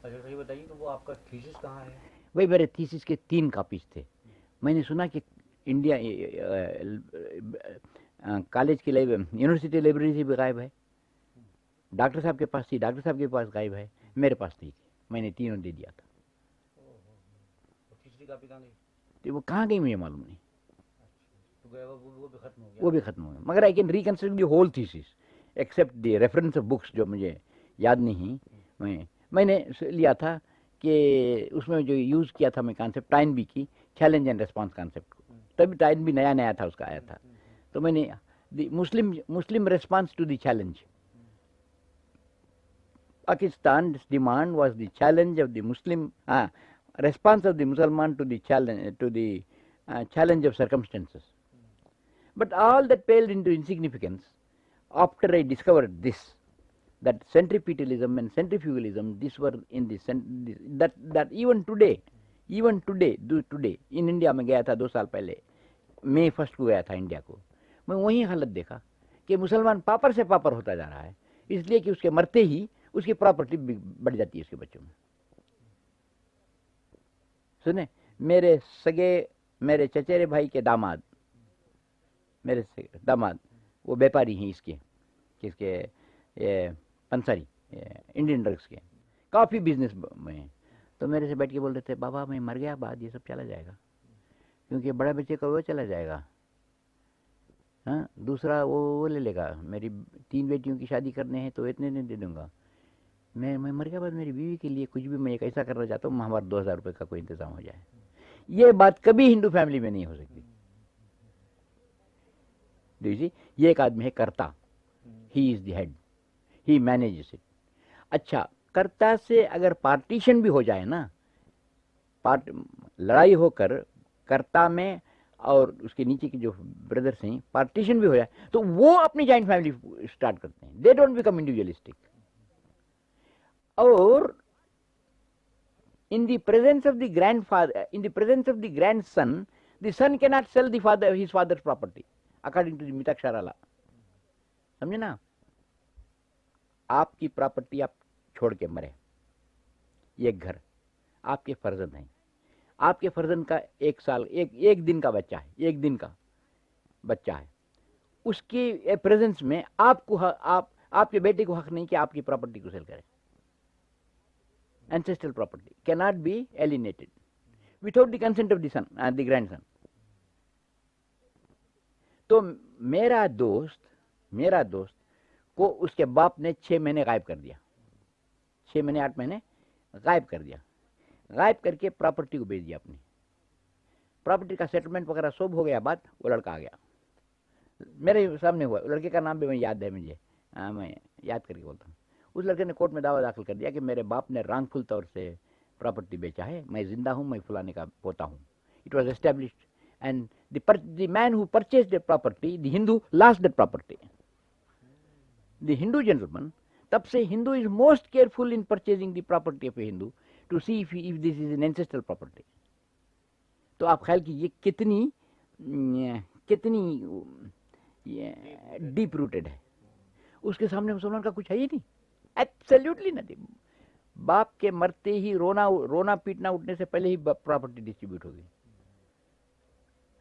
अच्छा ये बताइए कि वो आपका थीसिस कहाँ है? वही मेरे थीसिस के 3 कॉपीज थे। मैंने सुना कि इंडिया कॉलेज की यूनिवर्सिटी लाइब्रेरी से भी गायब है, डॉक्टर साहब के पास थी, डॉक्टर साहब के पास गायब है, मेरे पास नहीं थी, मैंने तीनों दे दिया था। तो तीसरी कॉपी कहाँ गई? तो वो कहाँ गई मुझे मालूम नहीं, तो गया वो भी खत्म हो गया? वो भी खत्म हो गया। मगर I can reconsider the whole thesis except the reference of books जो मुझे याद नहीं। मैंने लिया था कि उसमें जो यूज़ किया था मैं कॉन्सेप्ट टाइन बी की चैलेंज एंड रिस्पॉन्स कॉन्सेप्ट को, तभी टाइन बी नया नया था उसका आया था। तो मैंने the Muslim response to the challenge, Pakistan's demand was the challenge of the Muslim, response of the Musliman to the challenge of circumstances. But all that paled into insignificance after I discovered this, that centripetalism and centrifugalism, these were in the that even today in India में गया था 2 साल पहले, मई 1 को गया था India को, मैं वही हालत देखा कि मुसलमान पापर से पापर होता जा रहा है, इसलिए कि उसके मरते ही उसकी प्रॉपर्टी बढ़ जाती है उसके बच्चों में। सुने, मेरे चचेरे भाई के दामाद, वो व्यापारी हैं इसके किसके, पंसारी, इंडियन ड्रग्स के, काफ़ी बिजनेस में हैं। तो मेरे से बैठ के बोल रहे थे, बाबा मैं मर गया बाद ये सब चला जाएगा, क्योंकि बड़ा बच्चे का वो चला जाएगा, हाँ, दूसरा वो ले लेगा, मेरी 3 बेटियों की शादी करने हैं तो इतने नहीं दे दूंगा, मैं मर गया बाद मेरी बीवी के लिए कुछ भी मैं एक ऐसा करना चाहता हूँ, हमारे 2000 रुपये का कोई इंतजाम हो जाए। ये बात कभी हिंदू फैमिली में नहीं हो सकती। ये एक आदमी है कर्ता, ही is the head, he manages it. अच्छा, कर्ता से अगर पार्टीशन भी हो जाए ना, लड़ाई होकर कर्ता में और उसके नीचे के जो ब्रदर्स हैं पार्टीशन भी हो जाए, तो वो अपनी जॉइंट फैमिली स्टार्ट करते हैं, दे डोंट बिकम इंडिविजुअलिस्टिक। और in the presence of the grandfather, in the presence of the grandson, the son cannot sell his father's property according to the Mitakshara law। समझे ना, आपकी प्रॉपर्टी आप छोड़ के मरे, ये घर आपके फर्जंद हैं, आपके फर्जंद का 1 साल एक दिन का बच्चा है, 1 दिन का बच्चा है, उसकी प्रेजेंस में आपको आपके बेटे को हक नहीं कि आपकी प्रॉपर्टी को सेल करे। Ancestral property cannot be alienated without the consent of the son and the grandson। तो मेरा दोस्त को उसके बाप ने 6 महीने गायब कर दिया, 6 महीने 8 महीने गायब कर दिया, गायब करके प्रॉपर्टी को बेच दिया अपनी। प्रॉपर्टी का सेटलमेंट वगैरह सब हो गया, बाद वो लड़का आ गया, मेरे सामने हुआ, लड़के का नाम भी मैं याद है मुझे, मैं याद करके बोलता हूँ। उस लड़के ने कोर्ट में दावा दाखिल कर दिया कि मेरे बाप ने रॉन्गफुल तौर से प्रॉपर्टी बेचा है, मैं जिंदा हूं, मैं फलाने का पोता हूं। It was established and the man who purchase the property, the Hindu lost that property. The Hindu gentleman, तब से Hindu is most careful in purchasing the property of a Hindu to see if this is an ancestral property. तो आप ख्याल कीजिए कितनी deep rooted है। उसके सामने मुसलमान का कुछ है ही नहीं, एब्सोल्युटली नथिंग। बाप के मरते ही रोना पीटना उठने से पहले ही प्रॉपर्टी डिस्ट्रीब्यूट हो गई।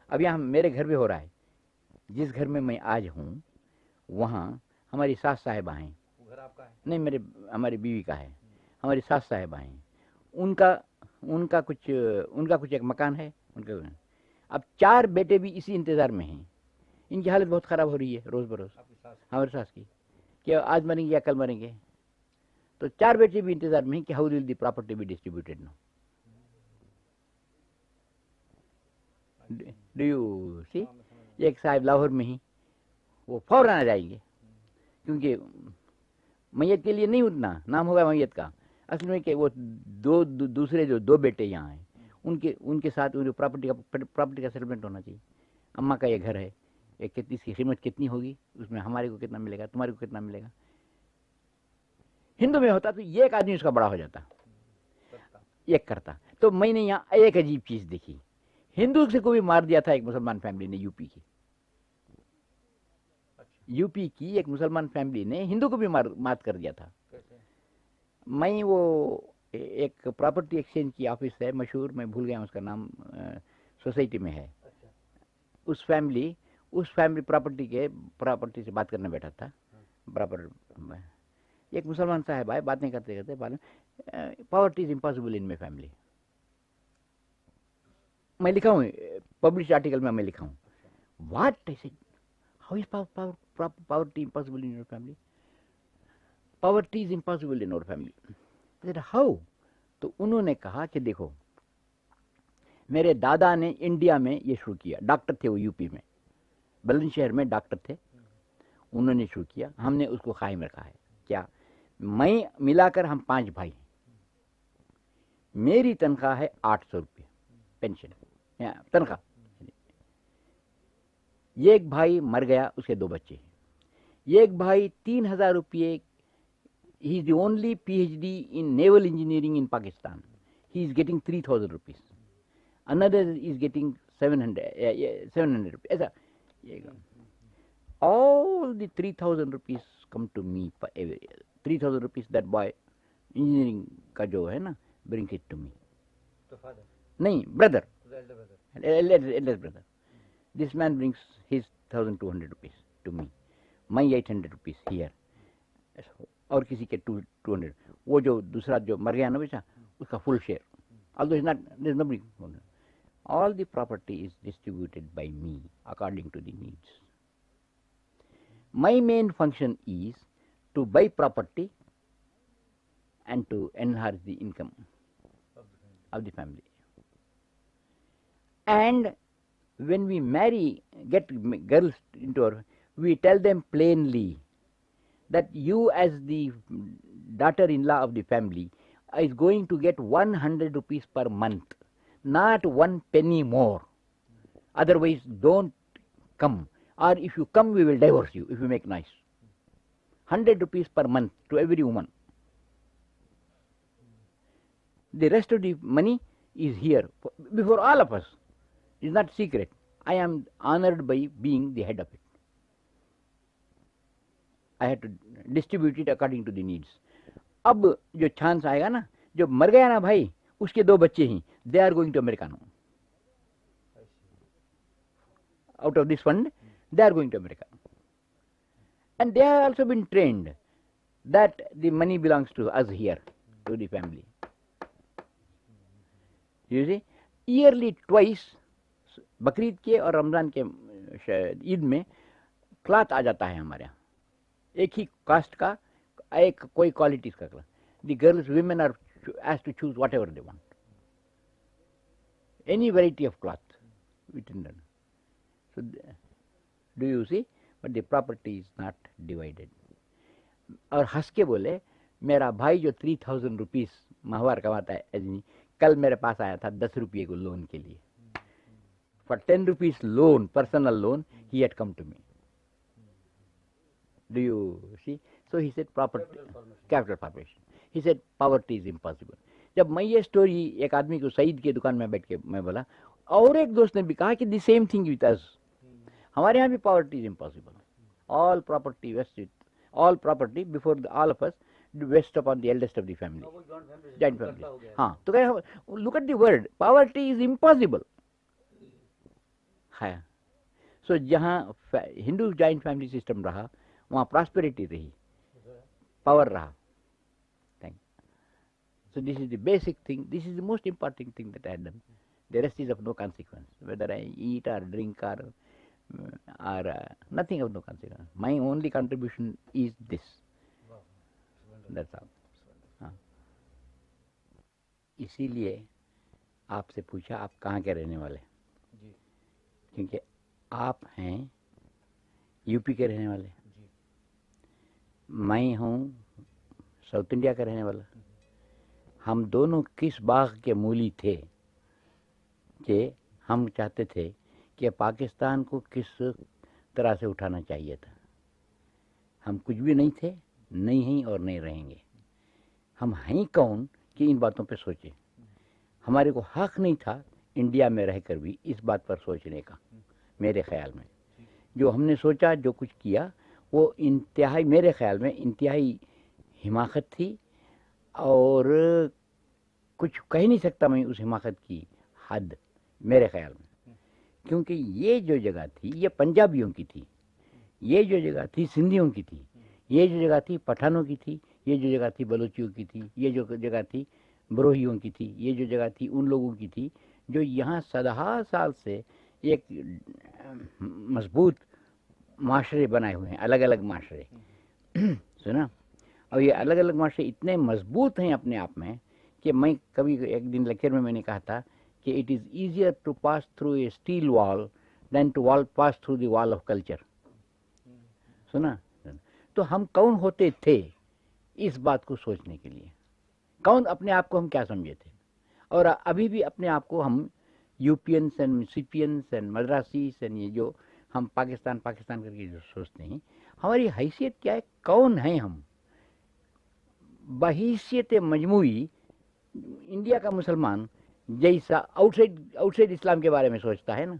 अब यहाँ मेरे घर में हो रहा है, जिस घर में मैं आज हूँ वहाँ हमारी सास साहिबा हैं। घर आपका है? नहीं, हमारी बीवी का है। हमारी सास साहिबा हैं, उनका कुछ एक मकान है उनका। अब 4 बेटे भी इसी इंतजार में हैं, इनकी हालत बहुत खराब हो रही है रोज बरोज, हमारी सास की, कि आज मरेंगे या कल मरेंगे। तो 4 बेटे भी इंतजार में हैं कि how will the property be distributed now. Do you see? एक साहब लाहौर में ही, वो फौरन आ जाएंगे, क्योंकि मैयत के लिए नहीं उठना, नाम होगा मैयत का, असल में कि वो दूसरे जो 2 बेटे यहाँ हैं उनके साथ प्रॉपर्टी का सेटलमेंट होना चाहिए। अम्मा का ये घर है, एक कितनी इसकी कीमत कितनी होगी, उसमें हमारे को कितना मिलेगा, तुम्हारे को कितना मिलेगा। हिंदू में होता तो ये एक आदमी उसका बड़ा हो जाता, एक करता। तो मैंने यहाँ एक अजीब चीज देखी, हिंदू से को भी मार दिया था एक मुसलमान फैमिली ने, यूपी की एक मुसलमान फैमिली ने हिंदू को भी मात कर दिया था। मैं वो ایک پراپرٹی ایکسچینج کی آفس ہے مشہور, میں بھول گیا اس کا نام, سوسائٹی میں ہے. اچھا. اس فیملی پراپرٹی سے بات کرنے بیٹھا تھا. برابر ایک مسلمان صاحب آئے, باتیں کرتے کرتے poverty is impossible in my family. میں لکھا ہوں پبلش آرٹیکل میں لکھا ہوں, what I said, how is poverty impossible in your family? Poverty is impossible in our family. How? تو انہوں نے کہا کہ دیکھو, میرے دادا نے انڈیا میں یہ شروع کیا, ڈاکٹر تھے وہ, یو پی میں بلند شہر میں ڈاکٹر تھے, انہوں نے شروع کیا, ہم نے اس کو قائم رکھا ہے. کیا؟ میں ملا کر ہم 5 بھائی ہیں, میری تنخواہ ہے 800 روپے پینشن تنخواہ. یہ ایک بھائی مر گیا, اس کے 2 بچے ہیں. یہ ایک بھائی 3000 روپے, he is the only PhD in naval engineering in Pakistan. He is getting 3000 rupees. Another is getting 700 rupees. ایسا all the 3000 rupees come to me. 3000 rupees that boy engineering کا جو ہے نا brings it to me. تو father نہیں, brother, Brother. eldest brother. This man brings his 1200 rupees to me. My 800 rupees here. اور کسی کے 200. وہ جو دوسرا جو مر گیا نا بیچا, اس کا فل share. Although it's not, there's nobody. All the property is distributed by me according to the needs. My main function is to buy property and to enhance the income of the family. And when we get girls into our, we tell them plainly that you as the daughter-in-law of the family is going to get 100 rupees per month, not 1 penny more. Otherwise, don't come. Or if you come, we will divorce you if you make noise. 100 rupees per month to every woman. The rest of the money is here before all of us. It's not secret. I am honored by being the head of it. I had to distribute it according to the needs. اب جو chance آئے گا نا, جو مر گیا نا بھائی, اس کے 2 بچے ہیں, they are going to America now. Out of this fund, they are going to America. And they have also been trained that the money belongs to us here, to the family. You see, yearly twice, Bakrid کے اور رمضان کے عید میں cloth آ جاتا ہے ہمارے یہاں, ایک ہی cost کا, ایک کوئی کوالٹیز کا cloth. The girls women are asked to choose whatever they want. Any variety of cloth within them. So, do you see? But the property is not divided. اور ہنس کے بولے, میرا بھائی جو 3000 روپیز ماہوار کماتا ہے, کل میرے پاس آیا تھا 10 روپئے کو لون کے لیے. For 10 rupees loan, personal loan, he had come to me. Do you see? So he said capital formation. He said poverty is impossible. جب میں یہ سٹوری ایک آدمی کو سعید کی دکان میں بیٹھ کے میں بولا, اور ایک دوست نے بھی کہا کہ the same thing with us, ہمارے یہاں بھی poverty is impossible. All property vest, all property before all of us vest upon the eldest of the family, joint family. ہاں, تو look at the word, poverty is impossible ہے. So جہاں ہندو joint family system رہا, وہاں prosperity رہی, power رہا. So this is the basic thing, this is the most important thing that I have done. The rest is of no consequence, whether I eat or drink or nothing of no consequence. My only contribution is this. That's all. ہاں, اسی لیے آپ سے پوچھا آپ کہاں کے رہنے والے, کیونکہ آپ ہیں یو پی کے رہنے والے, میں ہوں ساؤتھ انڈیا کا رہنے والا. ہم دونوں کس باغ کے مولی تھے کہ ہم چاہتے تھے کہ پاکستان کو کس طرح سے اٹھانا چاہیے تھا. ہم کچھ بھی نہیں تھے, نہیں ہیں اور نہیں رہیں گے. ہم ہیں کون کہ ان باتوں پہ سوچیں. ہمارے کو حق نہیں تھا انڈیا میں رہ کر بھی اس بات پر سوچنے کا. میرے خیال میں جو ہم نے سوچا, جو کچھ کیا, وہ انتہائی, میرے خیال میں انتہائی حماقت تھی اور کچھ کہہ نہیں سکتا میں اس حماقت کی حد میرے خیال میں، کیونکہ یہ جو جگہ تھی یہ پنجابیوں کی تھی، یہ جو جگہ تھی سندھیوں کی تھی، یہ جو جگہ تھی پٹھانوں کی تھی، یہ جو جگہ تھی بلوچیوں کی تھی، یہ جو جگہ تھی بروہیوں کی تھی، یہ جو جگہ تھی ان لوگوں کی تھی جو یہاں صدہا سال سے ایک مضبوط معاشرے بنائے ہوئے ہیں، الگ الگ معاشرے سنا، اور یہ الگ الگ معاشرے اتنے مضبوط ہیں اپنے آپ میں کہ میں کبھی ایک دن لیکچر میں نے کہا تھا کہ it is easier to pass through a steel wall than to pass through the وال آف کلچر. سنا، تو ہم کون ہوتے تھے اس بات کو سوچنے کے لیے، کون اپنے آپ کو ہم کیا سمجھے تھے، اور ابھی بھی اپنے آپ کو ہم یوپینس اینڈ مسیپینس اینڈ مدراسیس اینڈ یہ جو ہم پاکستان پاکستان کر کے جو سوچتے ہیں، ہماری حیثیت کیا ہے، کون ہیں ہم بحیثیت مجموعی. انڈیا کا مسلمان جیسا آؤٹ سائڈ اسلام کے بارے میں سوچتا ہے نا،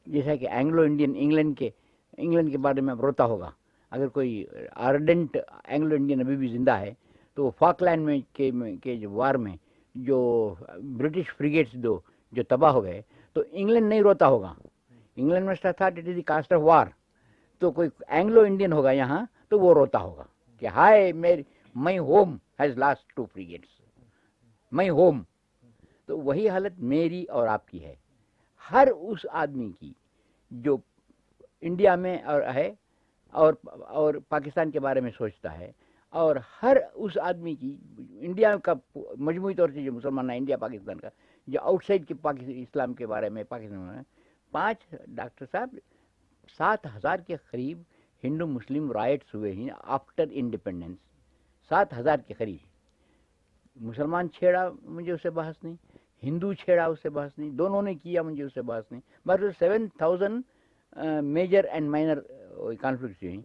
جیسا کہ اینگلو انڈین انگلینڈ کے بارے میں اب روتا ہوگا. اگر کوئی آرڈنٹ اینگلو انڈین ابھی بھی زندہ ہے تو وہ فاکلینڈ میں کے جو وار میں جو برٹش فریگیٹس جو تباہ ہو گئے تو انگلینڈ نہیں روتا ہوگا. انگلینڈ میں تھا it is the cost of war. تو کوئی اینگلو انڈین ہوگا یہاں تو وہ روتا ہوگا کہ ہائے my home has lost 2 frigates, my home. تو وہی حالت میری اور آپ کی ہے، ہر اس آدمی کی جو انڈیا میں ہے اور پاکستان کے بارے میں سوچتا ہے، اور ہر اس آدمی کی انڈیا کا مجموعی طور سے جو مسلمان ہے انڈیا پاکستان کا، جو آؤٹ سائڈ کے اسلام کے بارے میں پاکستان میں 5 ڈاکٹر صاحب 7,000 کے قریب ہندو مسلم رائٹس ہوئے ہیں آفٹر انڈیپینڈنس، 7,000 کے قریب. مسلمان چھیڑا مجھے اس سے بحث نہیں، ہندو چھیڑا اس سے بحث نہیں، دونوں نے کیا مجھے اس سے بحث نہیں. بس 7,000 میجر اینڈ مائنر کانفلکٹس ہوئی،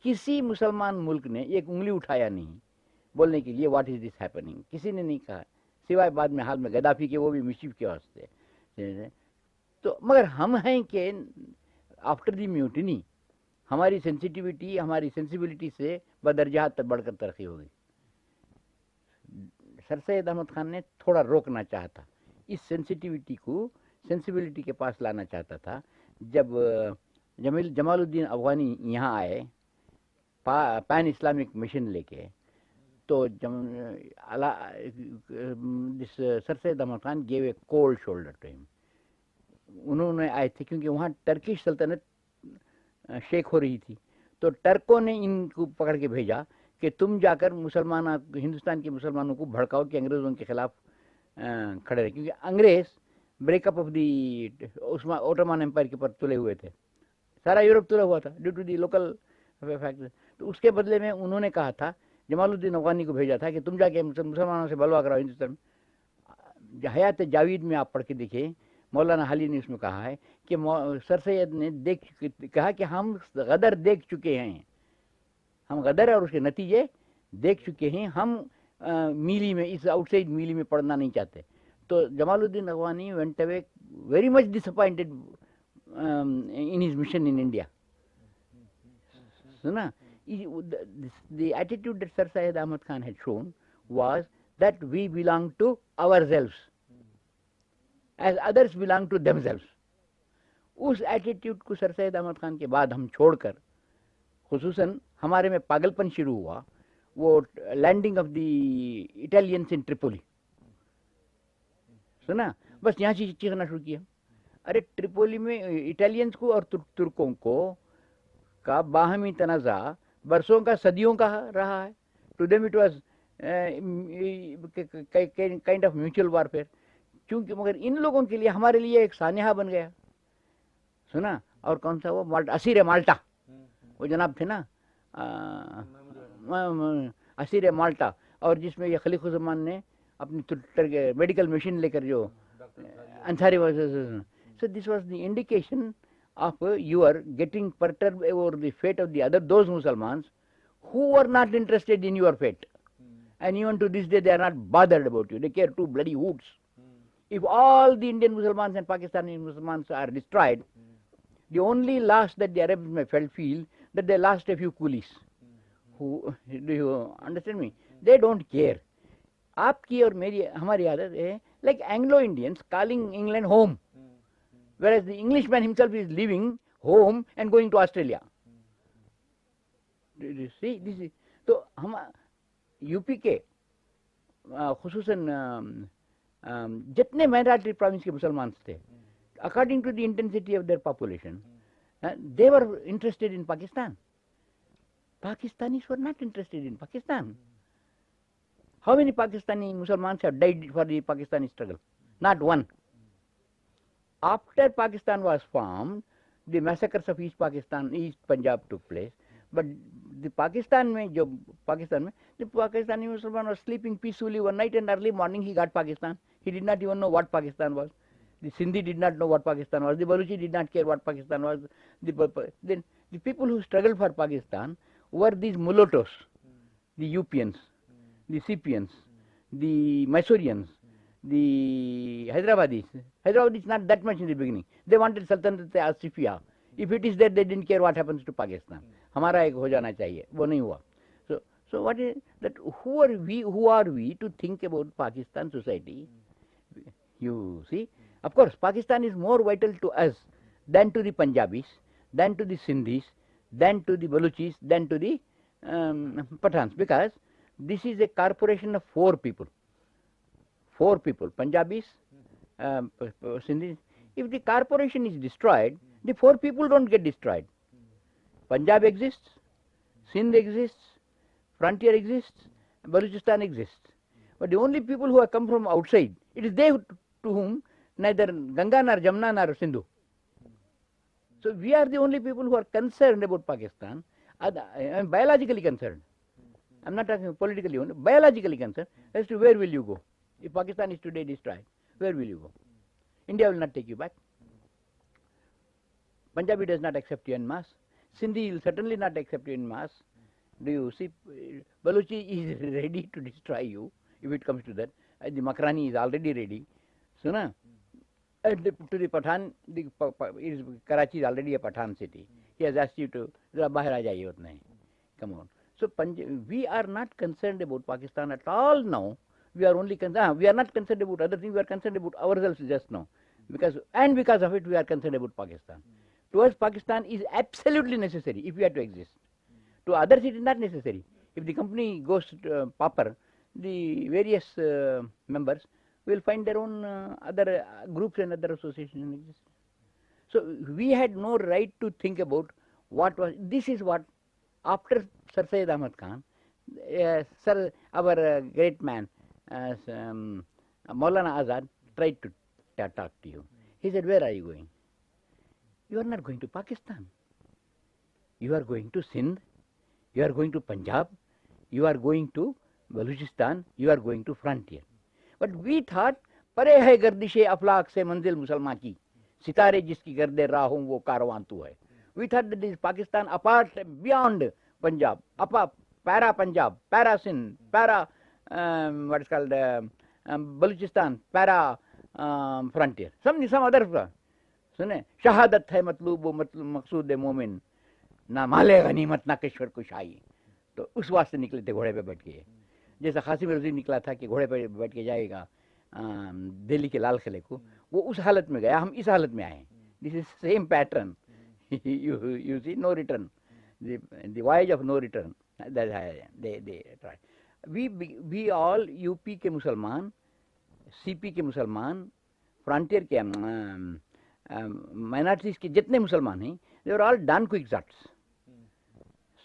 کسی مسلمان ملک نے ایک انگلی اٹھایا نہیں بولنے کے لیے واٹ از دس ہیپننگ، کسی نے نہیں کہا سوائے بعد میں حال میں گدافی کے، وہ بھی مشیف کے واسطے. تو مگر ہم ہیں کہ آفٹر دی میوٹنی ہماری سینسیٹیوٹی ہماری سینسیبلٹی سے بدرجہ تک بڑھ کر ترقی ہوگی. سر سید احمد خان نے تھوڑا روکنا چاہا تھا، اس سینسیٹیوٹی کو سینسیبلٹی کے پاس لانا چاہتا تھا. جب جمال الدین افغانی یہاں آئے پین اسلامک مشن لے کے، تو sir Syed Ahmed Khan gave a cold shoulder to him. انہوں نے آئے تھے کیونکہ وہاں ٹرکش سلطنت شیک ہو رہی تھی، تو ٹرکوں نے ان کو پکڑ کے بھیجا کہ تم جا کر ہندوستان کے مسلمانوں کو بھڑکاؤ کہ انگریزوں کے خلاف کھڑے رہے، کیونکہ انگریز break up of the Ottoman empire کے پر تلے ہوئے تھے، سارا یورپ تلا ہوا تھا due to the local factor. تو اس کے بدلے میں انہوں نے کہا تھا، جمال الدین افغانی کو بھیجا تھا کہ تم جا کے مسلمانوں سے بلوا کراؤ ہندوستان میں. حیات جاوید میں آپ پڑھ کے دیکھیں، مولانا حالی نے اس میں کہا ہے کہ سر سید نے کہا کہ ہم غدر دیکھ چکے ہیں، ہم غدر اور اس کے نتیجے دیکھ چکے ہیں، ہم میلی میں اس آؤٹ سائڈ میلی میں پڑھنا نہیں چاہتے. تو جمال الدین Afghani went away very much disappointed in his mission in India. سنا، the attitude that Sir Syed Ahmad Khan had shown was that we belong to ourselves as others belong to themselves. اس attitude کو Sir Syed Ahmed Khan کے بعد ہم چھوڑ کر، خصوصاً ہمارے میں پاگل پن شروع ہوا، وہ landing of the Italians in Tripoli. سنا، بس یہاں سے چیخنا شروع کیا. ارے ٹریپولی میں اٹالینس کو اور ترکوں کو کا باہمی تنازع برسوں کا صدیوں کا رہا ہے. To them it was kind of mutual warfare. چونکہ مگر ان لوگوں کے لیے ہمارے لیے ایک سانحہ بن گیا. سنا، اور کون سا وہ اسیر مالٹا، وہ جناب تھے نا اسیر مالٹا، اور جس میں یہ خلیق الزمان نے اپنی میڈیکل مشین لے کر جو Ansari. So this was the indication of your getting perturbed over the fate of the other, those Muslims who were not interested in your fate. And even to this day they are not bothered about you. They care two bloody hoots. If all the Indian Muslims and Pakistani Muslims are destroyed, the only loss that the Arabs may feel that they lost a few coolies. Who, do you understand me? They don't care. آپ کی اور میری ہماری عادت ہے like Anglo Indians calling England home whereas the Englishman himself is leaving home and going to Australia. You see, this is, تو ہم U P کے خصوصاً جتنے مائنارٹی پروونس کے مسلمان تھے according to the intensity of their population they were interested in Pakistan. Pakistanis were not interested in Pakistan. How many Pakistani Muslims have died for the Pakistani struggle? Not one. After Pakistan was formed, the massacres of East Pakistan, East Punjab took place. But the Pakistan, the Pakistani Muslim was sleeping peacefully one night and early morning he got Pakistan. He did not even know what Pakistan was. The Sindhi did not know what Pakistan was. The Baluchi did not care what Pakistan was. Then the people who struggled for Pakistan were these mulattoes, the Upians, the Sipians, the Mysoreans, the Hyderabadis. Hyderabadis not that much in the beginning. They wanted Sultanate Asifia. If it is there, they didn't care what happens to Pakistan. ہمارا ایک ہو جانا چاہیے, وہ نہیں ہوا. So what is that? Who are we to think about Pakistan society? You see, of course, Pakistan is more vital to us than to the Punjabis, than to the Sindhis, than to the Baluchis, than to the Pathans, because this is a corporation of four people, Punjabis, Sindhis. If the corporation is destroyed, the four people don't get destroyed. Punjab exists, Sindh exists, frontier exists, Baluchistan exists. But the only people who have come from outside, it is they to whom neither Ganga nor Jamna nor Sindhu. So we are the only people who are concerned about Pakistan. I am biologically concerned. I am not talking politically only, biologically concerned as to where will you go. If Pakistan is today destroyed, where will you go? India will not take you back. Punjabi does not accept you en masse. Sindhi will certainly not accept you en masse. Do you see? Baluchi is ready to destroy you if it comes to that. The Makrani is already ready. So, to the Pathan, Karachi is already a Pathan city. He has asked you to come on. So we are not concerned about Pakistan at all now. We are only we are not concerned about other things. We are concerned about ourselves just now. Because of it, we are concerned about Pakistan. To us, Pakistan is absolutely necessary if we are to exist. To others, it is not necessary. If the company goes pauper, the various members will find their own other groups and other associations in existence. So we had no right to think about what was. This is what, after Sir Syed Ahmad Khan, our great man, Maulana Azad, tried to talk to you. He said, where are you going? You are not going to Pakistan. You are going to Sindh. You are going to Punjab. You are going to Baluchistan. You are going to frontier. But we thought, پرے ہے گردش افلاق سے منزل مسلمان کی, ستارے جس کی گرد راہوں وہ کاروان تو ہے. We thought that this Pakistan apart beyond Punjab, para Punjab, para Sindh, para what is called Baluchistan, para frontier. Some other. سنے شہادت ہے مطلوب و مقصود مومن, نہ مال غنیمت نہ کشور کشائی. تو اس واسطے نکلے تھے گھوڑے پہ بیٹھ کے, جیسا قاسم رضوی نکلا تھا کہ گھوڑے پہ بیٹھ کے جائے گا دہلی کے لال قلعے کو, وہ اس حالت میں گیا, ہم اس حالت میں آئے ہیں. This is same pattern. You see, no return, the voyage of no return. They try. We all UP کے مسلمان, CP کے مسلمان, فرانٹیئر کے minorities کے جتنے مسلمان ہیں, they were all Dan Quixotes.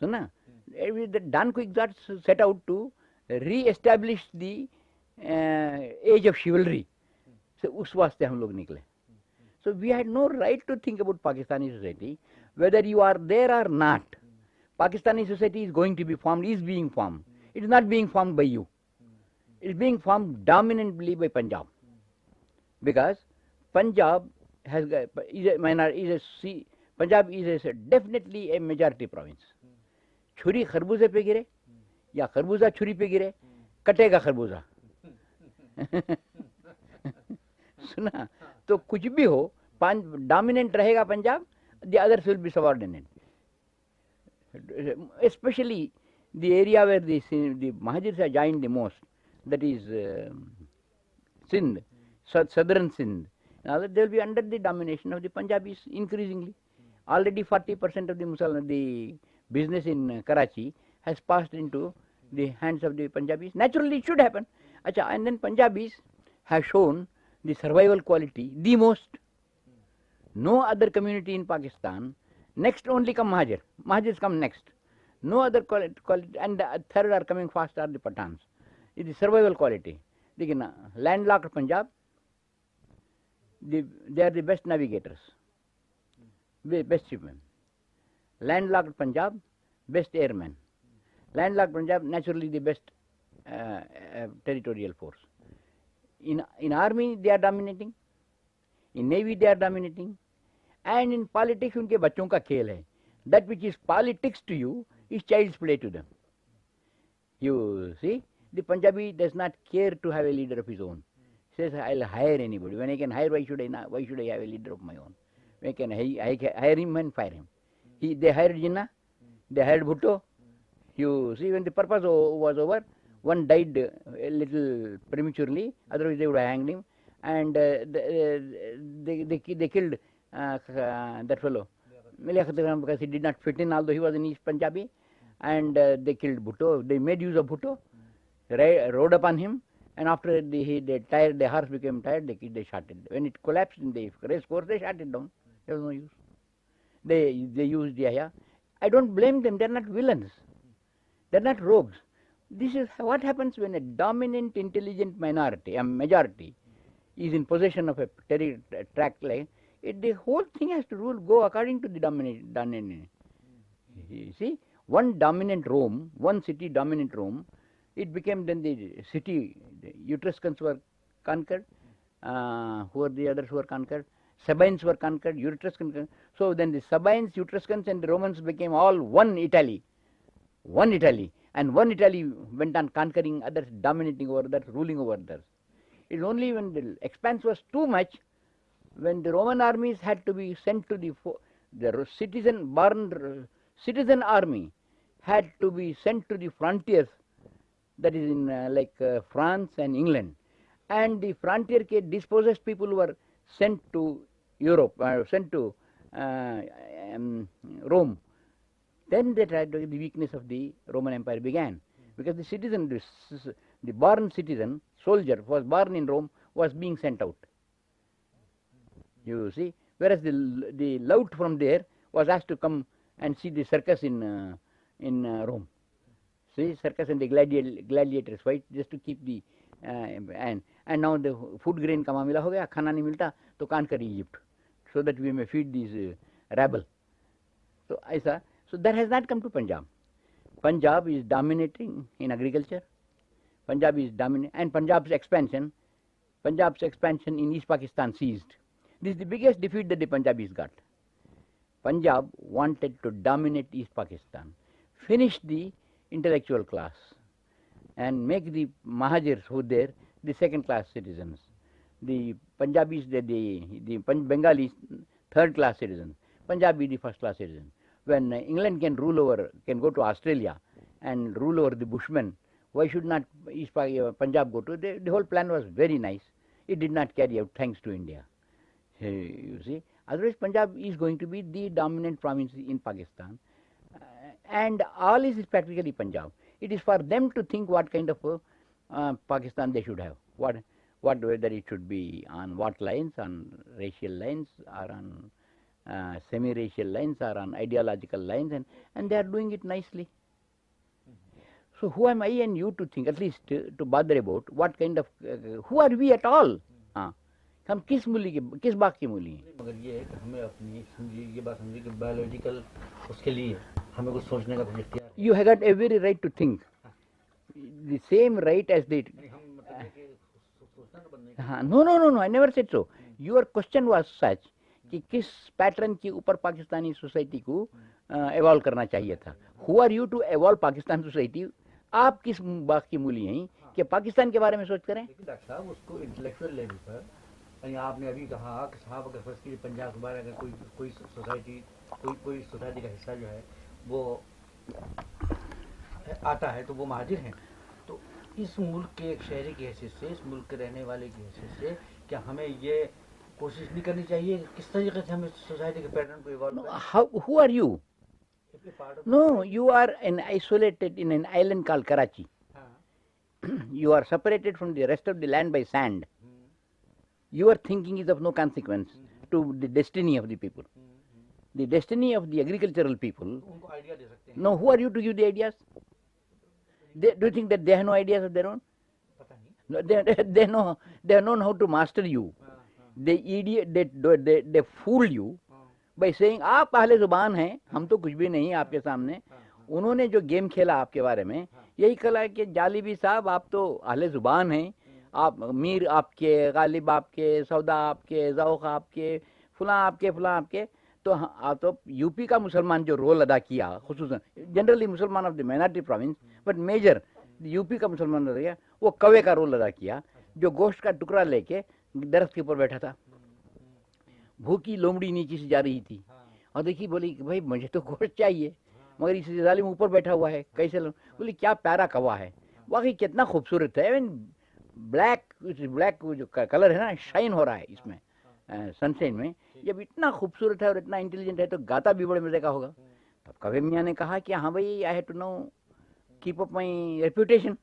سنا, the Dan Quixotes set out to re-establish the age of chivalry. So اس واسطے ہم لوگ نکلے. So we had no right to think about Pakistani society, whether you are there or not. Pakistani society is going to be formed, is being formed. It is not being formed by you. It is being formed dominantly by Punjab. Because Punjab Punjab is definitely a majority province. چھری خربوزے پہ گرے یا خربوزہ چھری پہ گرے, کٹے گا خربوزہ. سنا, تو کچھ بھی ہو, ڈومیننٹ رہے گا Punjab, the others will be subordinate. Especially the area where the Mahajirs are joined the most, that is Sindh, southern Sindh. Now they will be under the domination of the Punjabis increasingly. Already 40% of the business in Karachi has passed into the hands of the Punjabis. Naturally, it should happen. Achha, and then Punjabis have shown the survival quality the most. No other community in Pakistan. Next only come Mahajir. Mahajirs come next. No other quality, and the third are coming fast are the Pathans. It is survival quality. Landlocked Punjab, they are the best navigators, best shipmen. Landlocked Punjab, best airmen. Landlocked Punjab, naturally the best territorial force. In army they are dominating, in navy they are dominating, and in politics उनके बच्चों का खेल है. That which is politics to you is child's play to them. You see, the Punjabi does not care to have a leader of his own. He says, I'll hire anybody. When I can hire, why should I have a leader of my own? I can hire him and fire him. They hired Jinnah, they hired Bhutto. You see, when the purpose was over, one died a little prematurely, otherwise they would have hanged him, and they killed that fellow, Liaquat, because he did not fit in, although he was in East Punjabi, and they killed Bhutto. They made use of Bhutto, rode upon him, and after the horse became tired, they shot it. When it collapsed in the race course, they shot it down. There was no use. They used Yahya. I don't blame them. They're not villains. They're not rogues. This is what happens when a dominant, intelligent minority, a majority, is in possession of a tract like the whole thing has to go according to the dominant. You see, one dominant Rome, one city dominant Rome, it became then the city. The Etruscans were conquered. Who were the others who were conquered? Sabines were conquered. Etruscans. So then the Sabines, Etruscans, and the Romans became all one Italy. One Italy. And one Italy went on conquering others, dominating over others, ruling over others. It is only when the expanse was too much, when the Roman armies had to be sent to the citizen army had to be sent to the frontiers, that is in France and England, and the frontier dispossessed people were sent to Europe, sent to Rome. Then the weakness of the Roman Empire began, because the citizen, the born citizen, soldier who was born in Rome, was being sent out. You see, whereas the lout from there was asked to come and see the circus in Rome. See, circus and the gladiators fight just to keep the and now the food grain का मामला हो गया, खाना नहीं मिलता तो conquer Egypt, so that we may feed these rabble. So ऐसा. So that has not come to Punjab. Punjab is dominating in agriculture. Punjab is dominant, and Punjab's expansion in East Pakistan ceased. This is the biggest defeat that the Punjabis got. Punjab wanted to dominate East Pakistan, finish the intellectual class, and make the Mahajirs who there the second-class citizens. The Punjabis, the Bengalis, third-class citizens. Punjabi, the first-class citizens. When England can go to Australia and rule over the Bushmen, why should not Punjab go to? The whole plan was very nice. It did not carry out, thanks to India. You see, otherwise Punjab is going to be the dominant province in Pakistan, and all is practically Punjab. It is for them to think what kind of Pakistan they should have. Whether it should be on what lines, on racial lines, or on semi-racial lines, or on ideological lines, and they are doing it nicely. So who am I and you to think, at least to bother about what kind of, who are we at all? हम किस बात की मूली हैं? मगर ये है कि हमें अपनी ये बात समझिए कि बायोलॉजिकल उसके लिए हमें कुछ सोचने का भी इख्तियार है. You have got every right to think, the same right as the. हम मतलब कि सोचना तो बंद नहीं. No, I never said so. Your question was such कि किस पैटर्न के ऊपर पाकिस्तानी सोसाइटी को एवॉल्व करना चाहिए था. Who are you to evolve Pakistan society? आप किस बात की मूली हैं कि पाकिस्तान के बारे में सोच करें? लेकिन डॉक्टर साहब उसको इंटेलेक्चुअल लेवल पर, आपने अभी कहा कि साहब अगर फर्स्ट की पंजाब के बारे में कोई सोसाइटी का हिस्सा जो है वो आता है तो वो महाजिर हैं, तो اس ملک کے ایک شہری کی حیثیت سے، اس ملک کے رہنے والے کی حیثیت سے کیا ہمیں یہ کوشش نہیں کرنی چاہیے کس طریقے سے ہمیں سوسائٹی کے پیٹرن کو ایوالو کریں؟ Who are you? No, you are isolated in an island called Karachi. You are separated from the rest of the land by sand. Your thinking is of no consequence to the destiny of the people. The destiny of the agricultural people. ان کو idea دے سکتے ہیں. No, who are you to give the ideas? Do you think that they have no ideas of their own? پتہ نہیں. No, they have known how to master you. They fool you by saying آپ اہل زبان ہیں, ہم تو کچھ بھی نہیں آپ کے سامنے. انہوں نے جو گیم کھیلا آپ کے بارے میں یہی کھیلا کہ جالبی صاحب آپ تو اہل زبان ہیں, آپ میر آپ کے, غالب آپ کے, سودا آپ کے, ذوق آپ کے, فلاں آپ کے, فلاں آپ کے. تو آپ تو یو پی کا مسلمان جو رول ادا کیا, خصوصاً جنرلی مسلمان of the minority province but major U P کا مسلمان ادا کیا, وہ کوے کا رول ادا کیا جو گوشت کا ٹکڑا لے کے درخت کے اوپر بیٹھا تھا. بھوکی لومڑی نیچے سے جا رہی تھی اور دیکھی, بولی کہ بھائی مجھے تو گوشت چاہیے مگر اس ظالم اوپر بیٹھا ہوا ہے, کیسے بولی کیا پیارا کوا ہے, واقعی کتنا خوبصورت ہے. بلیک جو کلر ہے نا, شائن ہو رہا ہے اس میں سن شائن میں, جب اتنا خوبصورت ہے اور اتنا انٹیلیجنٹ ہے تو گاتا بھی بڑے مزے کا ہوگا. تب کوے میاں نے کہا کہ ہاں بھائی I have to now keep up my reputation,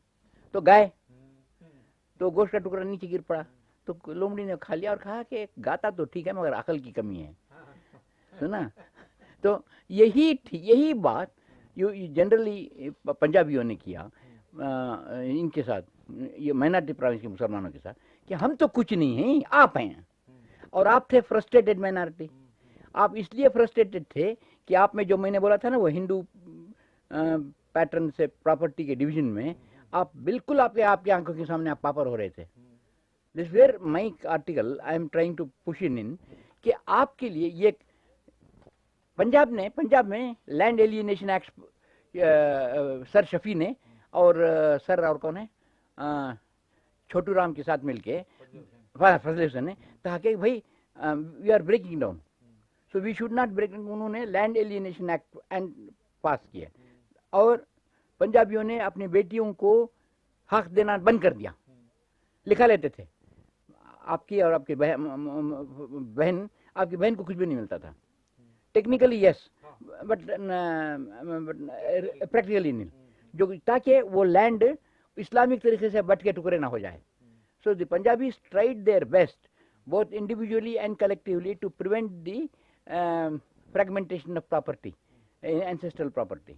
تو گائے تو گوشت کا ٹکڑا نیچے گر پڑا. تو لومڑی نے کھا لیا اور کہا کہ گاتا تو ٹھیک ہے مگر عقل کی کمی ہے, سنا. تو یہی بات جنرلی پنجابیوں نے کیا ان کے ساتھ, یہ مائنارٹی پروونس کے مسلمانوں کے ساتھ, کہ ہم تو کچھ نہیں ہیں, آپ ہیں. اور آپ تھے فرسٹریٹڈ مائنارٹی. آپ اس لیے فرسٹریٹڈ تھے کہ آپ میں جو میں نے بولا تھا نا وہ ہندو پیٹرن سے پراپرٹی کے ڈویژن میں آپ بالکل آپ کے آنکھوں کے سامنے آپ پاپر ہو رہے تھے. This where my article I am trying to push in کہ آپ کے لیے یہ پنجاب میں land alienation act sir Shafi نے اور سر اور کون ہے چھوٹو رام کے ساتھ مل کے فضل حسین نے کہا کہ بھائی we are breaking down, so we should not break. انہوں نے لینڈ ایلینیشن ایکٹ پاس کیا اور پنجابیوں نے اپنی بیٹیوں کو حق دینا بند کر دیا. لکھا لیتے تھے آپ کی اور آپ کی بہن, آپ کی بہن کو کچھ بھی نہیں ملتا تھا. ٹیکنیکلی یس بٹ پریکٹیکلی نہیں, جو تاکہ وہ لینڈ اسلامک طریقے سے بٹ کے ٹکڑے نہ ہو جائے. So the Punjabis tried their best both individually and collectively to prevent the fragmentation of property, ancestral property.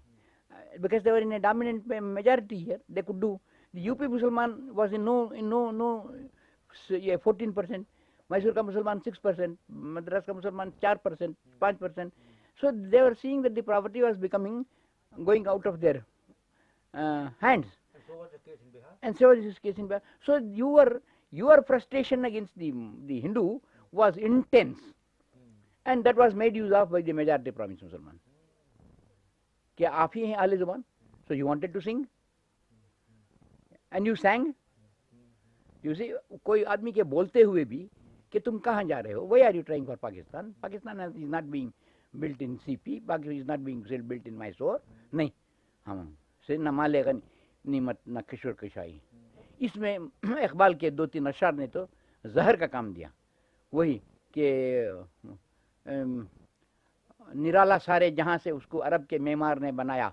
Because they were in a dominant majority here, they could do. The UP Musalman was in no 14%, Mysore ka Musalman 6%, Madras ka Musalman 4%, 5%. So they were seeing that the property was going out of their hands. And so was the case in Bihar. And so was this case in Bihar. So your frustration against the Hindu was intense, and that was made use of by the majority province Musalman. Kya aap hi hain ahle zuban? So you wanted to sing, and you sang. You see, کوئی آدمی کے بولتے ہوئے بھی کہ تم کہاں جا رہے ہو, why are you trying for Pakistan? Pakistan is not being built in CP, Pakistan is not being built in Mysore. نہیں, ہم سے نہ مالے غنیمت نہ کشور کشائی. اس میں اقبال کے 2-3 اشعار نے تو زہر کا کام دیا, وہی کہ نرالا سارے جہاں سے اس کو عرب کے معمار نے بنایا,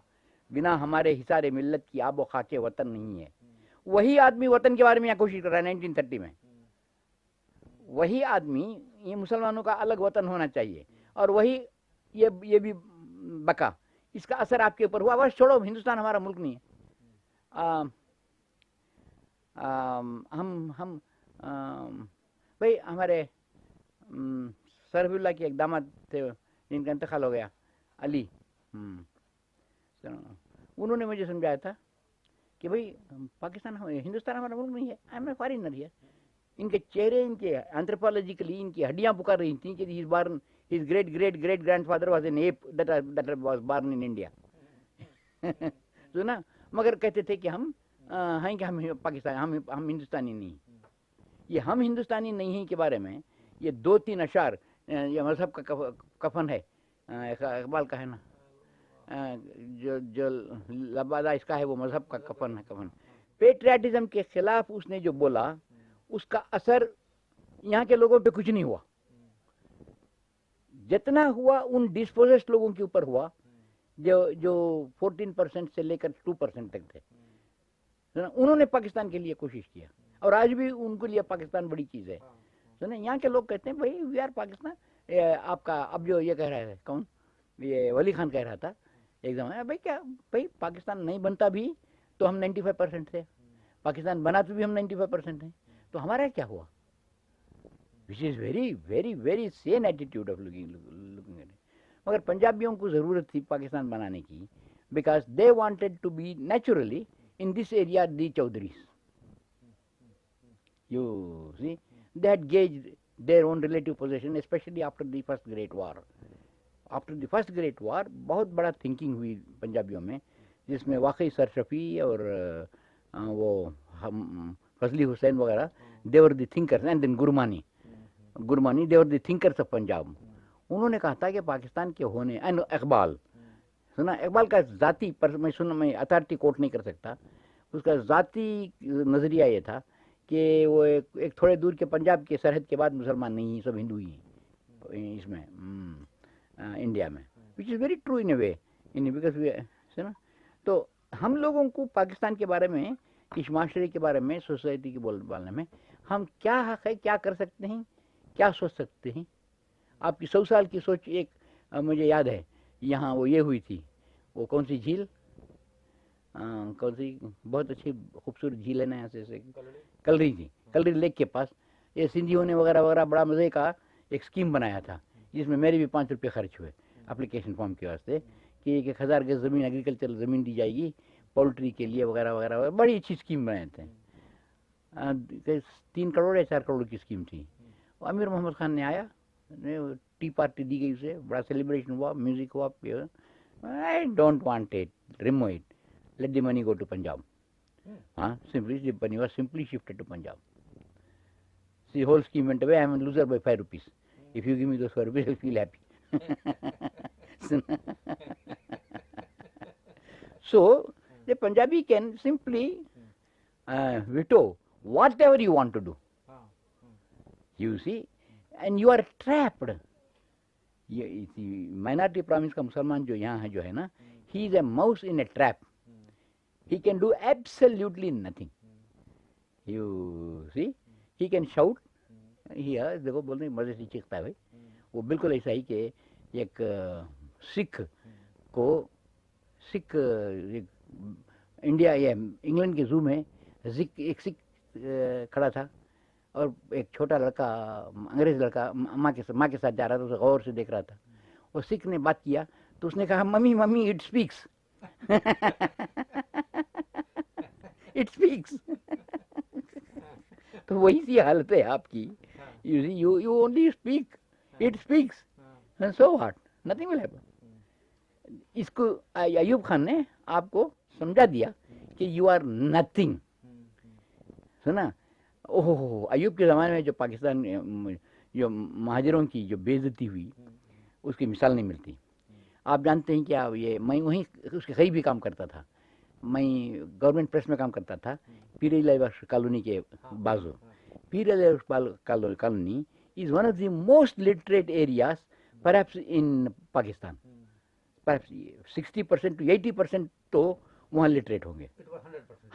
بنا ہمارے حصار ملت کی آب و خاک وطن نہیں ہے. وہی آدمی وطن کے بارے میں یہاں کوشش کر رہا ہے 1930 میں. وہی آدمی یہ مسلمانوں کا الگ وطن ہونا چاہیے, اور وہی یہ بھی بکا. اس کا اثر آپ کے اوپر ہوا. بس چھوڑو, ہندوستان ہمارا ملک نہیں ہے. ہم بھائی ہمارے سرف اللہ کے ایک داماد تھے جن کا انتقال ہو گیا, علی, انہوں نے مجھے سمجھایا تھا کہ بھائی پاکستان ہندوستان ہمارا ملک نہیں ہے, آئی ایم اے فارینر ہیئر. ان کے چہرے, ان کے اینتھروپولوجیکلی ان کی ہڈیاں پکار رہی تھیں کہ his great grandfather was an ape that was born in India. سنا, مگر کہتے تھے کہ ہم ہیں کہ ہم پاکستان, ہم ہندوستانی نہیں. یہ ہم ہندوستانی نہیں ہیں کے بارے میں یہ 2-3 اشعار, یہ مذہب کا کفن ہے, اقبال کا ہے نا, جو لبادہ اس کا ہے وہ مذہب کا کفن ہے. پیٹریاٹزم کے خلاف اس نے جو بولا اس کا اثر یہاں کے لوگوں پہ کچھ نہیں ہوا. جتنا ہوا ان ڈسپوزسڈ لوگوں کے اوپر ہوا جو 14% سے لے کر 2% تک تھے. انہوں نے پاکستان کے لیے کوشش کیا اور آج بھی ان کے لیے پاکستان بڑی چیز ہے. یہاں کے لوگ کہتے ہیں بھائی وی آر پاکستان. آپ کا اب جو یہ کہہ رہا ہے کون، یہ ولی خان کہہ رہا تھا ایک زمانہ، بھائی کیا بھائی پاکستان نہیں بنتا بھی تو ہم 95% تھے، پاکستان بنا تو بھی ہم 95% ہیں، تو ہمارا کیا ہوا؟ Which is very very very sane attitude of looking at it. مگر پنجابیوں کو ضرورت تھی پاکستان بنانے کی، because they wanted to be naturally in this area the Chaudharys. You see, they had gauged their own relative possession, especially after the first Great War. After the first Great War, بہت بڑا thinking ہوئی پنجابیوں میں، جس میں واقعی سر شفیع اور وہ فضلی حسین وغیرہ they were the thinkers, and then Gurmani they were the thinkers of Punjab. انہوں نے کہا تھا کہ پاکستان کے ہونے، اقبال سنا، اقبال کا ذاتی پر میں اتھارٹی کوٹ نہیں کر سکتا، اس کا ذاتی نظریہ یہ تھا کہ وہ ایک تھوڑے دور کے پنجاب کے سرحد کے بعد مسلمان نہیں ہیں، سب ہندو ہی ہیں اس میں انڈیا میں، which is very true in a way because سنا. تو ہم لوگوں کو پاکستان کے بارے میں، اس معاشرے کے بارے میں، سوسائٹی کے بولنے میں ہم کیا حق ہے، کیا کر سکتے ہیں، کیا سوچ سکتے ہیں. آپ کی 100 سال کی سوچ، ایک مجھے یاد ہے یہاں وہ یہ ہوئی تھی، وہ کون سی جھیل، کون سی بہت اچھی خوبصورت جھیل ہے نا یہاں سے کلری جی، کلری لیک کے پاس، یہ سندھیوں نے وغیرہ وغیرہ بڑا مزے کا ایک اسکیم بنایا تھا، جس میں میرے بھی 5 روپے خرچ ہوئے اپلیکیشن فارم کے واسطے، کہ 1000 گز زمین ایگریکلچرل زمین دی جائے گی پولٹری کے لیے وغیرہ وغیرہ. بڑی اچھی اسکیم بنائے تھے، 3 کروڑ یا 4 کروڑ کی اسکیم تھی. امیر محمد خان نے آیا، ٹی پارٹی دی گئی اسے، بڑا سیلیبریشن ہوا، میوزک ہوا. I don't want it, remove it, let the money go to Punjab. Simply the money was simply shifted to Punjab. The whole scheme went away. I am a loser by 5 rupees. If you give me those 5 rupees, I'll feel happy. So the Punjabi can simply veto whatever you want to do. You see, and you are trapped. Minority province کا مسلمان جو یہاں ہے جو ہے نا، he is a mouse in a trap. He can do absolutely nothing. You see, he can shout, دیکھو بولتے ہیں مزے سے چیختا ہے بھائی. وہ بالکل ایسا ہی کہ ایک سکھ انڈیا یا انگلینڈ کے زو میں ایک سکھ کھڑا تھا، اور ایک چھوٹا لڑکا، انگریز لڑکا ماں کے ساتھ جا رہا تھا، اسے غور سے دیکھ رہا تھا. وہ سکھ نے بات کیا تو اس نے کہا mummy mummy it speaks. It speaks. تو وہی سی حالت ہے آپ کی. You only speak, it speaks, so what, nothing will happen. اس کو ایوب خان نے آپ کو سمجھا دیا کہ یو آر نتھنگ. سنا، اوہ ایوب کے زمانے میں جو پاکستان جو مہاجروں کی جو بے عزتی ہوئی، اس کی مثال نہیں ملتی. آپ جانتے ہیں کیا، یہ میں وہیں اس کے قریب بھی کام کرتا تھا، میں گورنمنٹ پریس میں کام کرتا تھا، پیر علی بخش کالونی کے بازو. Pir Ali Bakhsh colony is one of the most literate areas perhaps in Pakistan. Perhaps 60% to 80% تو وہاں لٹریٹ ہوں گے.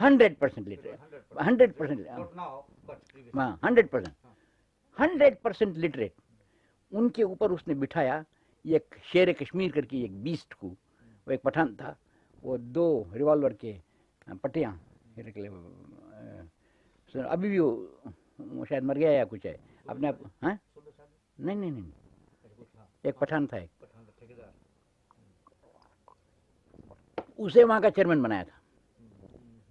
100% لٹریٹ، 100% لٹریٹ. ان کے اوپر اس نے بٹھایا ایک شیر کشمیر کر کے ایک بیسٹ کو. وہ ایک پٹھان تھا، وہ 2 ریوالور کے پٹیاں، ابھی بھی وہ شاید مر گیا یا کچھ ہے اپنے آپ. ہاں نہیں، ایک پٹھان تھا، ایک اسے وہاں کا چیئرمین بنایا تھا،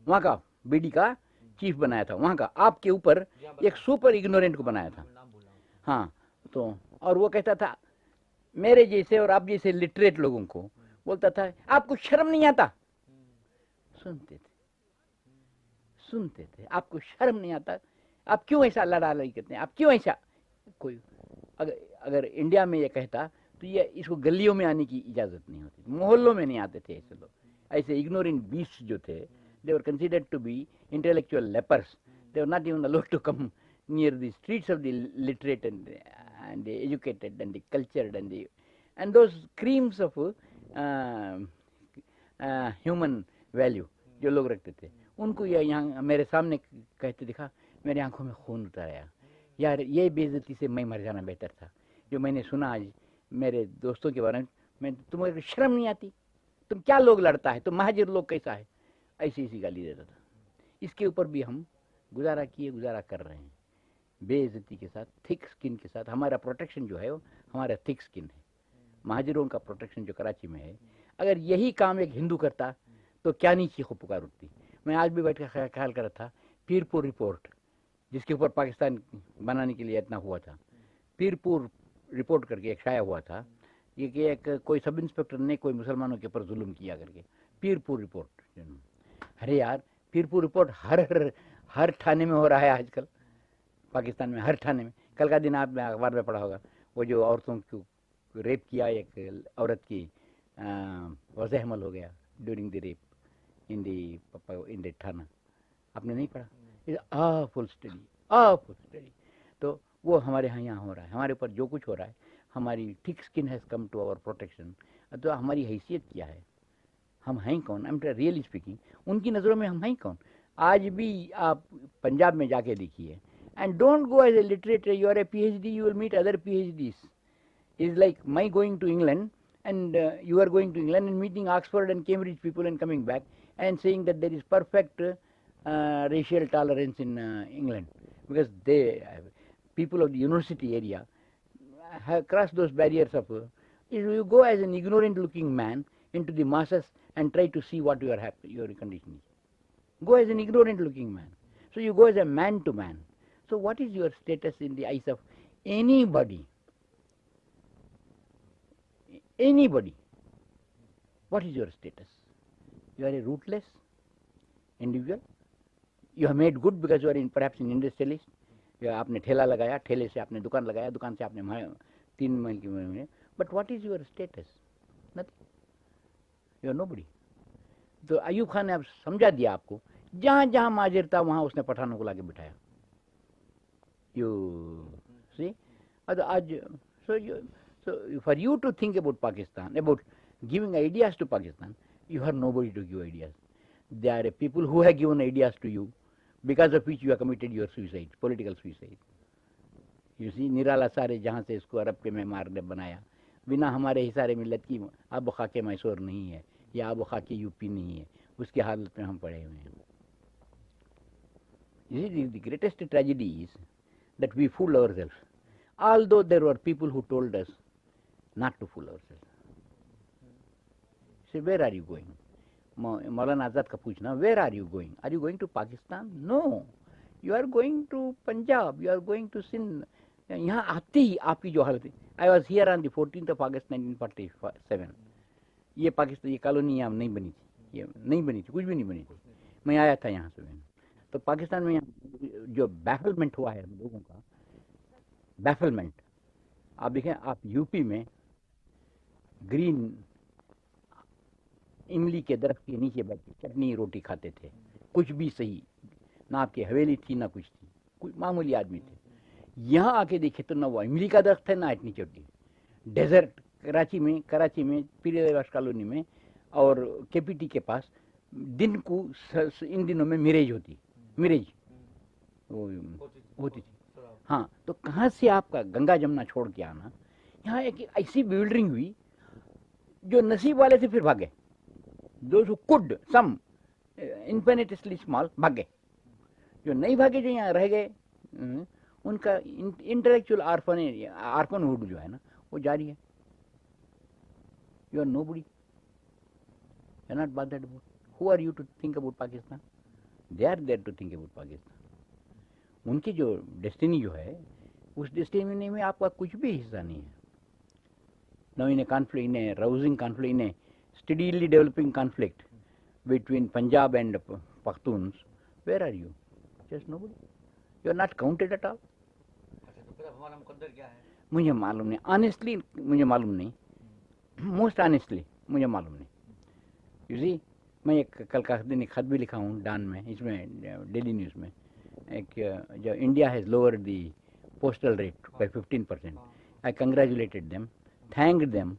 وہاں کا بی ڈی کا چیف بنایا تھا، وہاں کا آپ کے اوپر ایک سپر اگنورینٹ کو بنایا تھا. ہاں تو اور وہ کہتا تھا میرے جیسے اور آپ جیسے لٹریٹ لوگوں کو بولتا تھا آپ کو شرم نہیں آتا. سنتے تھے آپ کو شرم نہیں آتا، آپ کیوں ایسا لڑائی کرتے ہیں، آپ کیوں ایسا. کوئی اگر انڈیا میں یہ کہتا تو یہ اس کو گلیوں میں آنے کی اجازت نہیں ہوتی، محلوں میں نہیں آتے تھے ایسے لوگ. ایسے اگنورینٹ بیسٹ جو تھے they were considered to be intellectual lepers. They were not even allowed to come near the streets of the literate and the educated and the cultured and those creams of human value जो लोग रखते थे, उनको ये यहाँ मेरे सामने कहते दिखा, मेरे आंखों में खून उतर आया। यार ये बेइज्जती से मैं मर जाना बेहतर था। जो मैंने सुना आज मेरे दोस्तों के बारे में, तुम्हें शर्म नहीं आती? तुम क्या लोग लड़ता है, तुम महाजिर लोग कैसा है, ऐसी गाली देता था। इसके ऊपर भी हम गुजारा कर रहे हैं, बेइज्जती के साथ, थिक स्किन के साथ। हमारा प्रोटेक्शन जो है वो हमारा थिक स्किन है। महाजिरों का प्रोटेक्शन जो कराची में है, अगर यही काम एक हिंदू करता तो क्या नहीं चीखो पुकार उठती। मैं आज भी बैठ कर ख्याल कर रहा था, पीरपुर रिपोर्ट जिसके ऊपर पाकिस्तान बनाने के लिए इतना हुआ था, पीरपुर रिपोर्ट करके एक शाया हुआ था ये कि एक कोई सब इंस्पेक्टर ने कोई मुसलमानों के ऊपर जुल्म किया करके, पीरपुर रिपोर्ट। अरे यार पीरपुर रिपोर्ट हर थाने में हो रहा है आजकल पाकिस्तान में, हर थाने में। कल का दिन आपने अखबार में पढ़ा होगा, वो जो औरतों को रेप किया, एक औरत की वज़ह हमल हो गया during the rape in the थाना, आपने नहीं पढ़ा? It's awful study। तो वो हमारे यहाँ हो रहा है, हमारे ऊपर जो कुछ हो रहा है, हमारी thick skin has come to our protection. तो हमारी हैसियत क्या है, हम हैं कौन? आई एम रियली स्पीकिंग, उनकी नज़रों में हम हैं कौन? आज भी आप पंजाब में जाके देखिए, and don't go as a literature, you are a PhD, you will meet other PhDs। Is like my going to England and you are going to England and meeting Oxford and Cambridge people and coming back and saying that there is perfect racial tolerance in England, because people of the university area have crossed those barriers of you go as an ignorant looking man into the masses and try to see what your condition is. Go as an ignorant looking man, so you go as a man to man. So what is your status in the eyes of anybody? What is your status? You are a rootless individual. You have made good because you are perhaps an industrialist. आपने ठेला लगाया, ठेले से आपने दुकान लगाया, दुकान से आपने 3 महीने की महीने, but what is your status? Nothing. You are nobody. तो अयूब खान ने अब समझा दिया आपको, जहाँ जहाँ माजिर था वहाँ उसने पठानों को लाके बिठाया। You see? So for you to think about Pakistan, about giving ideas to Pakistan, you have nobody to give ideas. There are people who have given ideas to you, because of which you have committed your suicide, political suicide. You see, निराला सारे जहाँ से इसको अरब के मेमार ने बनाया, बिना हमारे हिसारे मिलत की आब खाके मैसूर नहीं है या आब खाके यूपी नहीं है, उसकी हालत में हम पड़े हुए हैं। You see, the greatest tragedy is that we fool ourselves, although there were people who told us not to fool ourselves. Say, where are you going? Maulana Azad का पूछना, where are you going? Are you going to Pakistan? No, you are going to Punjab, you are going to Sindh. यहाँ आते ही आपकी जो हालत है, I was here on the 14th of August 1947. ये पाकिस्तान, ये कॉलोनी यहाँ नहीं बनी थी, ये नहीं बनी थी, कुछ भी नहीं बनी थी। मैं आया था यहाँ से। तो पाकिस्तान में जो बैफलमेंट हुआ है हम लोगों का, बैफलमेंट, आप देखें, आप यूपी में ग्रीन इमली के दरख्त के नीचे बैठ के चटनी रोटी खाते थे, कुछ भी सही ना, आपकी हवेली थी ना कुछ थी, कुछ मामूली आदमी थे। यहाँ आके देखे तो ना वो इमली का दरख्त है ना इतनी चटनी। डेजर्ट कराची में पीरेवास कॉलोनी में और KPT के पास दिन को इन दिनों में मिरेज होती होती थी। हाँ, तो कहाँ से आपका गंगा जमुना छोड़ के आना, यहाँ एक ऐसी बिल्डिंग हुई जो नसीब वाले से फिर भागे, those who could, some infinitesimally small, भागे। जो नहीं भागे, जो यहाँ रह गए, उनका इंटेलेक्चुअल आर्फनहुड जो है ना, वो जारी है। You are nobody. You are not bothered about. Who are you to think about Pakistan? They are there to think about Pakistan. उनकी जो डेस्टिनी जो है, उस डेस्टिनी में आपका कुछ भी हिस्सा नहीं है। Now in a conflict, in a rousing conflict, in a steadily developing conflict between Punjab and Pakhtuns, where are you? Just nobody. You are not counted at all. मुझे मालूम नहीं, ऑनेस्टली मुझे मालूम नहीं, मोस्ट ऑनेस्टली मुझे मालूम नहीं। You see, میں ایک کل کا دن ایک خط بھی لکھا ہوں ڈان میں، اس میں ڈیلی نیوز میں، ایک جو India has lower the postal rate by 15%. I congratulated them, thanked them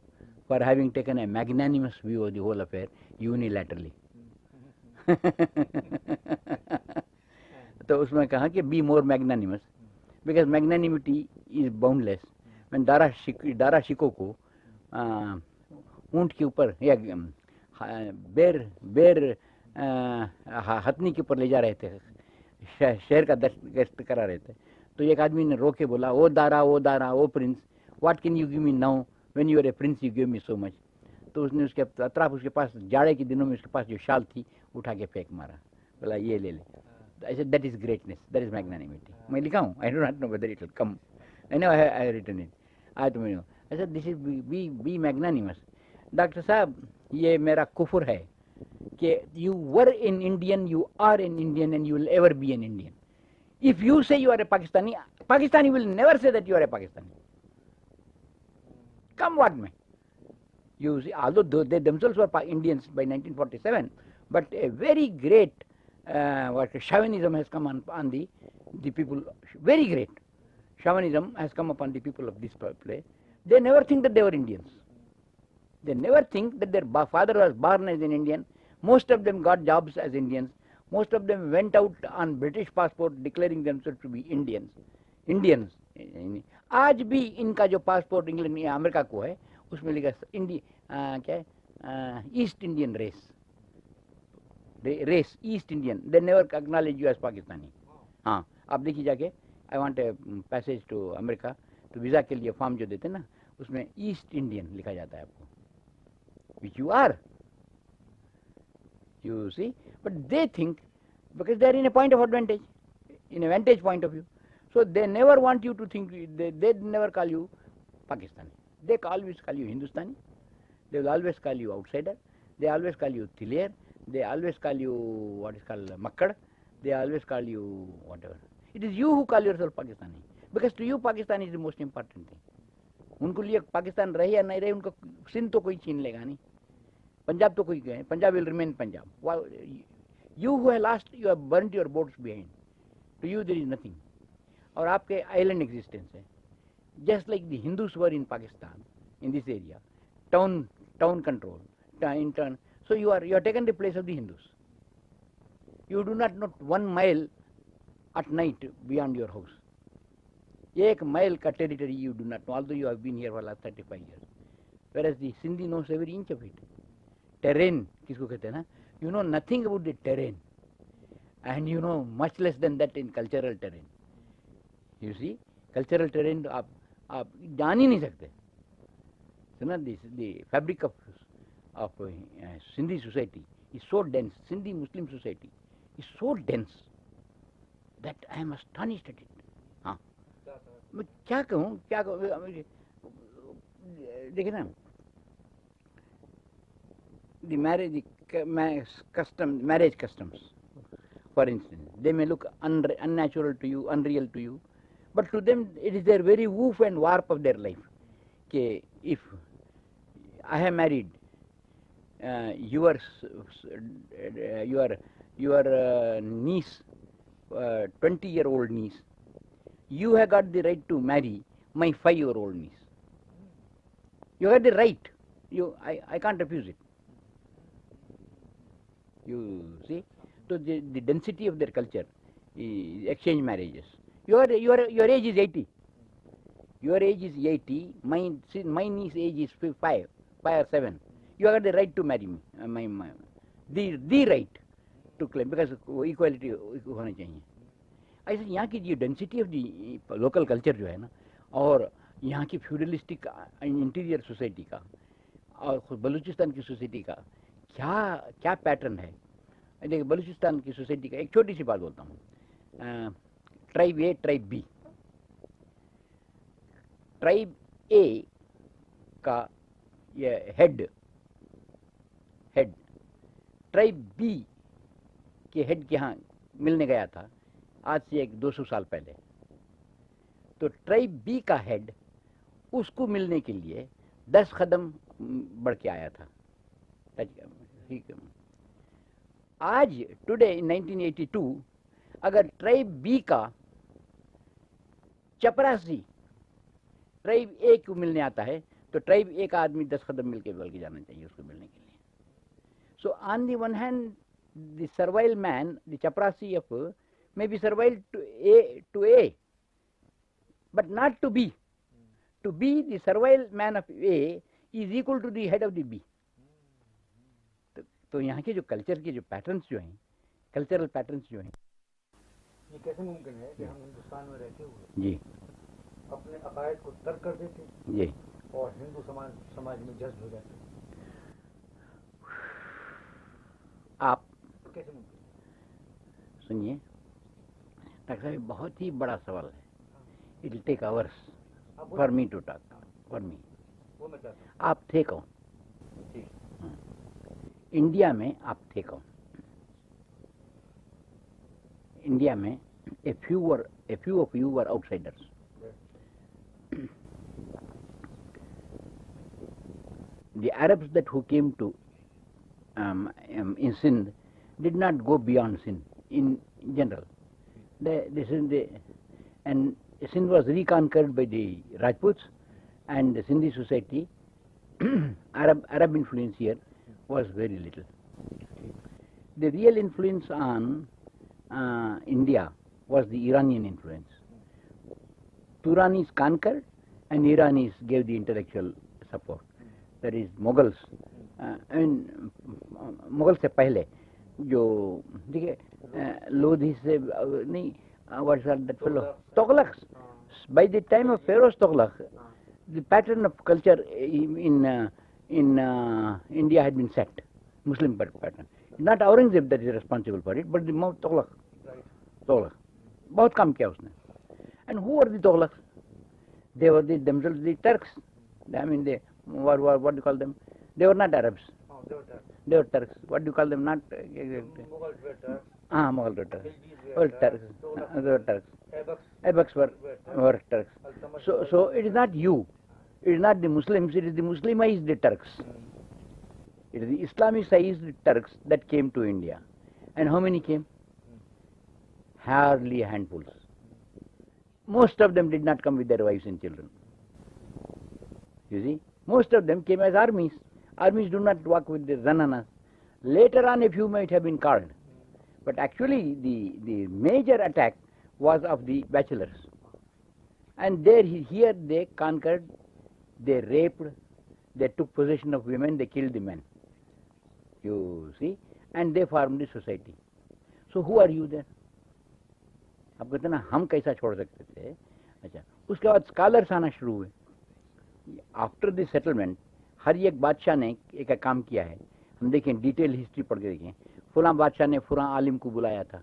for having taken a magnanimous view of the whole affair unilaterally. تو اس میں کہا کہ be more magnanimous because magnanimity is boundless. میں دارا شکو کو اونٹ کے اوپر یا بیر ہتنی کے اوپر لے جا رہے تھے، شہر کا گشت کرا رہے تھے، تو ایک آدمی نے رو کے بولا، او دارا او prince, what can you give me now when you are a prince you give me so much. تو اس نے اس کے اطراف اس کے پاس جاڑے کے دنوں میں اس کے پاس جو شال تھی اٹھا کے پھینک مارا، بولا یہ لے لے. ایسے that is greatness, that is magnanimity. میں لکھا ہوں، I do not know whether it will come, I know I have written it. آج تمہیں ایسا دس از بی میگنانیمس. ڈاکٹر صاحب یہ میرا کفر ہے کہ you were an Indian, you are an Indian and you will ever be an Indian. If you say you are a Pakistani, Pakistani will never say that you are a Pakistani. Come what may. You see, although they themselves were Indians by 1947, but a very great chauvinism has come on the people, very great chauvinism has come upon the people of this place. They never think that they were Indians. They never think that their father was born as an Indian. Most of them got jobs as Indians. Most of them went out on British passport declaring themselves to be Indians. آج بھی ان کا جو passport England یا امریکہ کو ہے اس میں لکھا کیا ہے East Indian race East Indian. They never acknowledge you as Pakistani. ہاں آپ دیکھیے جا کے، I want a passage to America, تو ویزا کے لیے فارم جو دیتے نا اس میں ایسٹ انڈین لکھا جاتا ہے آپ کو، which you are. You see, but they think because they are in a point of advantage, in a vantage point of view, so they never want you to think. They never call you Pakistani. They always call you Hindustani. They will always call you outsider. They always call you Tiler. They always call you what is called Makkad. They always call you whatever. It is you who call yourself Pakistani because to you Pakistan is the most important thing. उनको लिए पाकिस्तान रहे या नहीं रहे, उनको सिंध तो कोई छीन लेगा नहीं, पंजाब तो कोई गए, Punjab will remain Punjab. You who have lost, you have burnt your boats behind. To you there is nothing. اور آپ کے island existence ہے. Just like the Hindus were in Pakistan, in this area, town control, in turn. So you are taken the place of the Hindus. You do not know 1 mile at night beyond your house. 1 mile ka territory you do not know, although you have been here for the last 35 years. Whereas the Sindhi knows every inch of it. Terrain, کس کو کہتے ہیں نا, you know nothing about the terrain, and you know much less than that in cultural terrain. You see, cultural terrain آپ جان ہی نہیں سکتے. So now the fabric of Sindhi society is so dense. Sindhi Muslim society is so dense that I am astonished at it. ہاں میں کیا کہوں دیکھیں نا, the marriage customs, for instance, they may look unnatural to you, unreal to you, but to them it is their very woof and warp of their life. Okay, if I have married your niece, 20-year-old niece, you have got the right to marry my 5-year-old niece. You have the right. I can't refuse it. You see, so the density of their culture is exchange marriages. Your age is 80. Your age is 80. My niece age is 5 or 7. You have the right to marry me. The right to claim, because equality ہونا چاہیے. ایسے یہاں کی جو density of the local culture جو ہے نا, اور یہاں کی فیوڈلسٹک انٹیریئر سوسائٹی کا اور بلوچستان کی سوسائٹی کا کیا پیٹرن ہے. دیکھیں بلوچستان کی سوسائٹی کا ایک چھوٹی سی بات بولتا ہوں. Tribe A, tribe B. Tribe A کا یہ ہیڈ ٹرائب بی کے ہیڈ کے ہاں ملنے گیا تھا آج سے 200 سال پہلے. تو ٹرائب بی کا ہیڈ اس کو ملنے کے لیے 10 قدم بڑھ کے آیا تھا. آج ٹوڈے 1982 اگر ٹرائب بی کا چپراسی ٹرائب اے کو ملنے آتا ہے تو ٹرائب اے کا آدمی 10 قدم مل کے بول کے جانا چاہیے اس کو ملنے کے لیے. So on the one hand the servile man the چپراسی of may be servile to A, but not to B. To B, the servile man of A is equal to the head of the B. تو یہاں کے جو culture کے جو patterns جو ہیں cultural patterns جو ہیں یہ کیسے ممکن ہے کہ ہم ہندوستان میں رہتے ہوئے جی اپنے عقائد کو ترک کر دیتے جی اور ہندو سماج میں جذب ہو جاتے؟ آپ کیسے ممکن؟ سنیے ڈاکٹر صاحب بہت ہی بڑا سوال ہے. It will take hours for me to talk for me. وہ میں چاہتا ہوں. آپ تھے کون؟ ٹھیک. انڈیا میں آپ تھے کون؟ انڈیا میں a few of you were outsiders. The Arabs that who came to in Sindh did not go beyond Sindh in general. And Sindh was reconquered by the Rajputs, and the Sindhi society, Arab influence here was very little. The real influence on India was the Iranian influence. Turanis conquered and Iranis gave the intellectual support. That is Mughals. Mughal سے پہلے جو دیکھیے لودھی سے نہیں what is that fellow Tughlaqs. By the time of Feroz Tughlaq, the pattern of culture in India had been set. Muslim pattern. Not Aurangzeb that is responsible for it, but the Tughlaq. بہت کام کیا اس نے. And who were the Tughlaqs? They were themselves the Turks. I mean, what do you call them? They were not Arabs. Oh, they were Turks. They were Turks. What do you call them? Not Mughals were Turks. Mughal were Turks. Were Turks. They were Turks. Aybaks were Turks. So it is not you. It is not the Muslims. It is the Muslimized Turks. It is the Islamicized Turks that came to India. And how many came? Hardly handfuls. Most of them did not come with their wives and children. You see, most of them came as armies. Armies do not walk with their zananas. Later on, a few might have been called. But actually, the major attack was of the bachelors. And here they conquered, they raped, they took possession of women, they killed the men. You see, and they formed the society. So who are you then? آپ کہتے ہیں نا ہم کیسا چھوڑ سکتے تھے. اچھا اس کے بعد اسکالرس آنا شروع ہوئے. آفٹر دی سیٹلمنٹ ہر ایک بادشاہ نے ایک کام کیا ہے. ہم دیکھیں ڈیٹیل ہسٹری پڑھ کے دیکھیں. فلاں بادشاہ نے فلاں عالم کو بلایا تھا,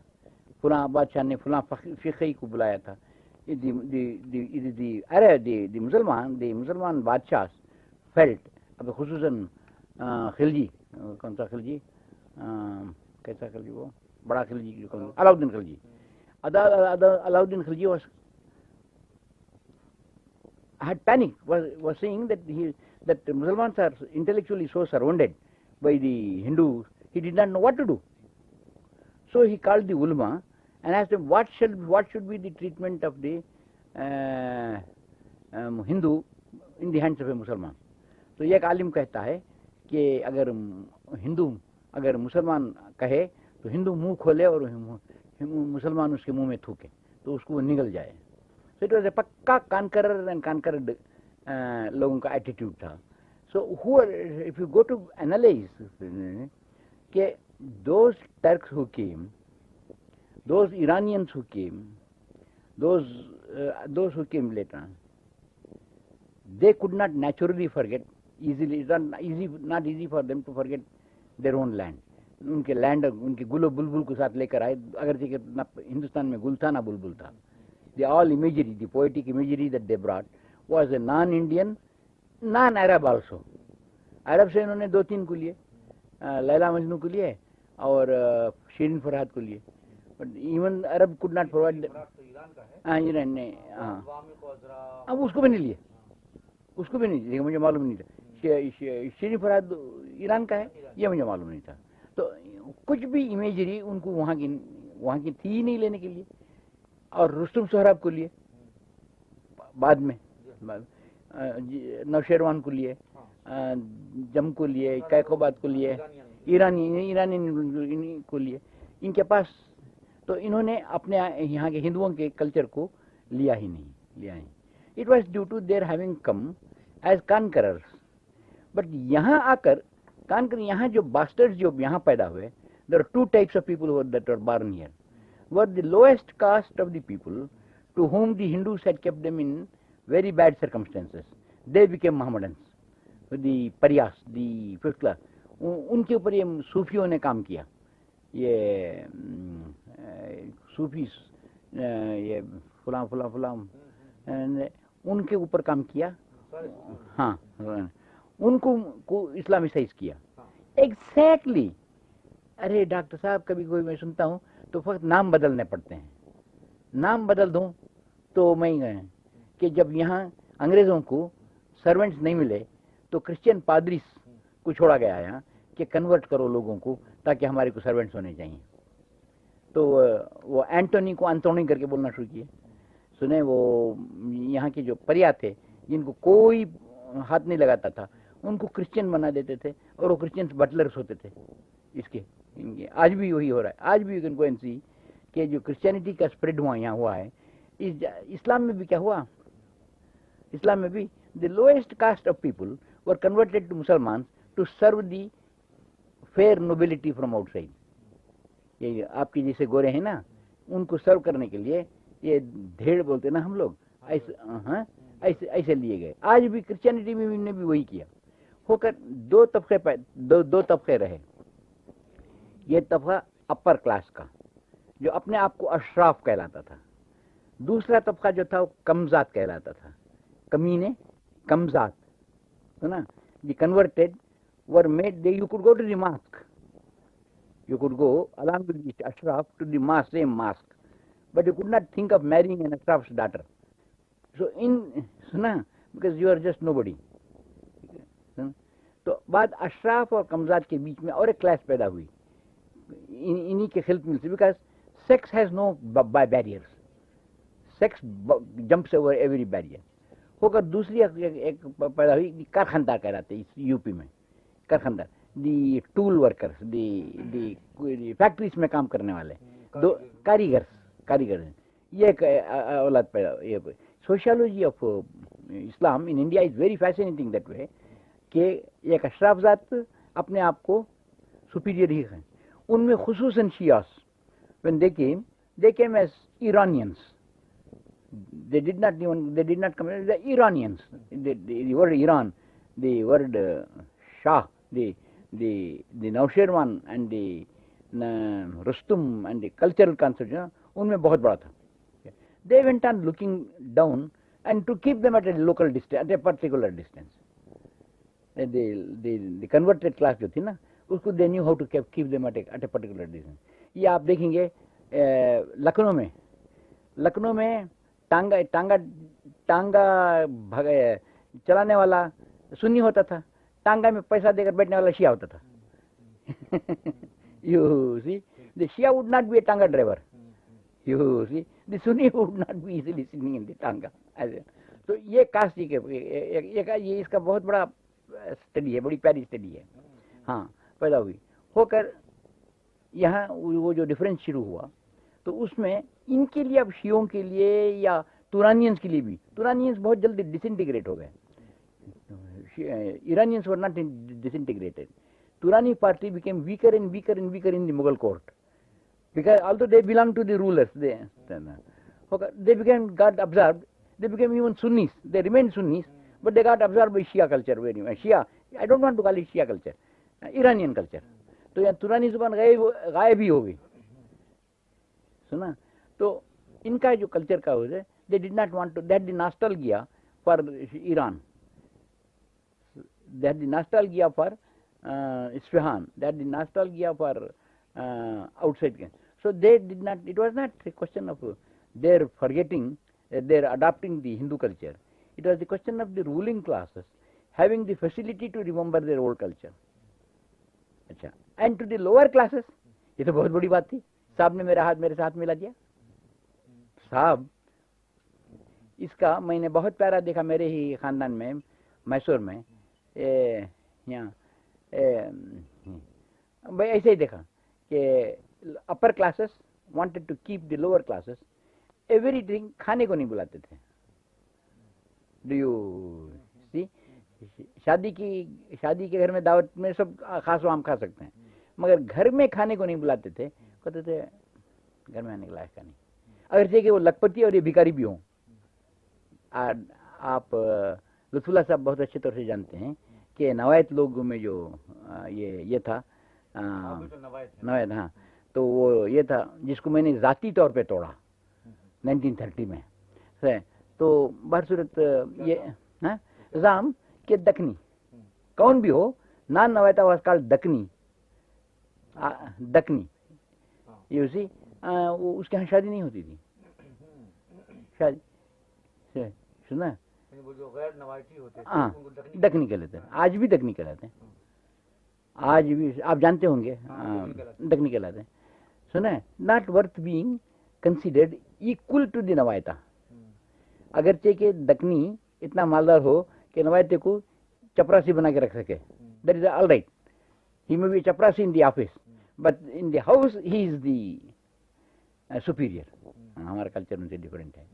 فلاں بادشاہ نے فلاں فقیہ کو بلایا تھا. مسلمان بادشاہ فیلٹ اب خصوصاً خلجی, کون سا خلجی, کیسا خلجی, وہ بڑا Khilji, علاؤدین Khilji. Alauddin Khilji had panicked, was saying that the Muslims are intellectually so surrounded by the Hindus, he did not know what to do. So he called the ulama and asked them what should be the treatment of the Hindu in the hands of a Muslim. تو یہ ایک عالم کہتا ہے کہ اگر مسلمان کہے تو ہندو منہ کھولے اور مسلمان اس کے منہ میں تھوکے تو اس کو وہ نگل جائے. سو اٹ واز اے پکا کانکرر اینڈ کانکرڈ لوگوں کا ایٹیٹیوڈ تھا. So if you go to analyse کہ those Turks who came, those Iranians who came, those who came later, they could not naturally forget easily. It is not easy for them to forget their own land. ان کے land ان کے گل و بلبل کو ساتھ لے کر آئے, اگرچہ کہ نہ ہندوستان میں گل تھا نہ بلبل تھا. The all imagery, the poetic imagery that they brought was a non Indian, non Arab also. عرب سے انہوں نے 2-3 کو لیے, لیلا مجنو کو لیے اور شیرین فرحات کو لیے. But even Arab could not provide. Iran نے اب اس کو بھی نہیں لیے, اس کو بھی نہیں لیے, مجھے معلوم نہیں تھا. شیرین فرحات ایران کا ہے یہ مجھے معلوم نہیں تھا. تو کچھ بھی امیجری ان کو وہاں کی تھی ہی نہیں لینے کے لیے. اور رستم سہراب کو لیے بعد میں, نوشیروان کو لیے, جم کو لیے, کیقوباد کو لیے, ایرانی کو لیے. ان کے پاس تو انہوں نے اپنے یہاں کے ہندوؤں کے کلچر کو لیا ہی نہیں. It was due to their having come as conquerors. But یہاں آ کر یہاں جو باسٹرز جو یہاں پیدا ہوئے, there are two types of people that were born here. Were the lowest caste of the people to whom the Hindus had kept them in very bad circumstances. They became Mohammedans. The Pariyas, the fifth class. ان کے اوپر یہ صوفیوں نے کام کیا, یہ صوفی یہ فلاں فلاں فلاں ان کے اوپر کام کیا. ہاں, ان کو اسلامسائز کیا. ایگزیکٹلی. ارے ڈاکٹر صاحب, کبھی کوئی میں سنتا ہوں تو فقط نام بدلنے پڑتے ہیں. نام بدل دوں تو میں کہ جب یہاں انگریزوں کو سرونٹس نہیں ملے تو کرسچین پادریس کو چھوڑا گیا یہاں کہ کنورٹ کرو لوگوں کو تاکہ ہمارے کو سرونٹس ہونے چاہیے. تو وہ اینٹونی کو انتونی کر کے بولنا شروع کیے. سنیں, وہ یہاں کے جو پریا تھے جن کو کوئی ہاتھ نہیں لگاتا تھا, ان کو کرسچین بنا دیتے تھے, اور وہ کرسچینس بٹلرس ہوتے تھے اس کے. آج بھی وہی ہو رہا ہے. آج بھی ان کو این سی کہ جو کرسچینٹی کا اسپریڈ یہاں ہوا ہے, اسلام میں بھی کیا ہوا. اسلام میں بھی the lowest caste of people were converted to مسلمان to serve the fair nobility from outside. یہ آپ کی جیسے گورے ہیں نا, ان کو سرو کرنے کے لیے یہ دھیڑ بولتے نا ہم لوگ, ایسے لیے گئے. آج بھی کرسچینٹی میں نے بھی وہی کیا. ہو کر دو طبقے رہے. یہ طبقہ اپر کلاس کا جو اپنے آپ کو اشراف کہلاتا تھا. دوسرا طبقہ جو تھا وہ کمزات کہلاتا تھا. کمینے, کمزات, ہے نا. The converted were made, you could go to the mosque, you could go along with the ashraf to the mosque, same mosque, but you could not think of marrying an ashraf's daughter. So سنا, because you are just nobody. تو بعد اشراف اور کمزات کے بیچ میں اور ایک class پیدا ہوئی انہی کے خلط مل سے, because sex has no barriers. Sex jumps over every barrier. ہو کر دوسری ایک پیدا ہوئی کارخاندار کہلاتے ہیں یو پی میں. کارخاندار, دی ٹول ورکرس, دی فیکٹریز میں کام کرنے والے, دو کاریگر. یہ ایک اولاد پیدا. یہ sociology of Islam in India is very fascinating that way کہ ایک اشراف ذات اپنے آپ کو سپیریئر ہی ہیں. ان میں خصوصاً شیعاس, when they came as Iranians. They did not come as the Iranians. The word Iran, the word Shah, the Naushirwan and the Rustum and the cultural concept, ان میں بہت بڑا تھا. They went on looking down and to keep them at a local distance, at a particular distance. The converted class جو تھی نا, اس کو they knew how to keep them at a particular distance. یہ آپ دیکھیں گے لکھنؤ میں ٹانگا چلانے والا سنی ہوتا تھا, ٹانگا میں پیسہ دے کر بیٹھنے والا شیعہ ہوتا تھا. You see, the Shia would not be a Tanga driver. You see, the Sunni would not be easily sitting in the Tanga. تو یہ کاسٹ یہ اس کا بہت بڑا اسٹڈی ہے, بڑی پیاری اسٹڈی ہے. ہاں, پیدا ہوئی. ہو کر یہاں وہ جو ڈفرینس شروع ہوا تو اس میں ان کے لیے, اب شیعوں کے لیے یا تورانینس کے لیے بھی, تورانینس بہت جلدی ڈس انٹیگریٹ ہو گئے. Iranians were not disintegrated. Turani party became weaker and weaker and weaker in the Mughal court, because although they belonged to the rulers, they got absorbed. They became even Sunnis. They remained Sunnis, but they got absorbed by Shia culture very much. Shia, I don't want to call it Shia culture, Iranian culture. تو یہاں تورانی زبان غائب ہی ہو گئی. سنا, تو ان کا جو culture کا ہو جائے, they did not want to, they had the nostalgia for Iran, they had the nostalgia for Isfahan, they had the nostalgia for outside. So they did not, it was not a question of their forgetting, their adopting the Hindu culture. It was the question of the ruling classes having the facility to remember their old culture. Achha. And to the lower classes, ये तो बहुत बड़ी बात थी। साहब ने मेरा हाथ मेरे साथ मिला दिया। साहब, इसका मैंने बहुत प्यारा देखा मेरे ही खानदान में, मैसूर में, यहाँ भाई ऐसे ही देखा कि upper classes wanted to keep the lower classes every drink, खाने को नहीं बुलाते थे। डू यू सी, शादी के घर में दावत में सब खास आम खा सकते हैं, मगर घर में खाने को नहीं बुलाते थे। कहते थे घर में आने के लायक का नहीं, अगर चाहिए कि वो लखपति और ये भिखारी भी हों। आप लुत्फुल्लाह साहब बहुत अच्छे तौर से जानते हैं कि नवायत लोगों में जो ये था नवायत, हाँ, तो वो ये था जिसको मैंने ज़ाती तौर पे तोड़ा 1930 में से। तो बहरसूरत ये जाम के दखनी कौन भी हो, non Nawayata was called Dakhni, Dakhni, you see. उसके यहाँ शादी नहीं होती थी, शादी सुना, वो जो गैर नवायती होते थे, हाँ, उनको दखनी कहलाते हैं। आज भी दखनी कहलाते हैं, आज भी आप जानते होंगे, दखनी कहलाते हैं। सुना है, not worth being considered equal to the Nawayata. अगर चाहिए दखनी इतना मालदार हो कि नवायते को चपरासी बना के रख सके, that is all right. He may be चपरासी in the office, but in the house he is the superior. हमारा कल्चर उनसे डिफरेंट है।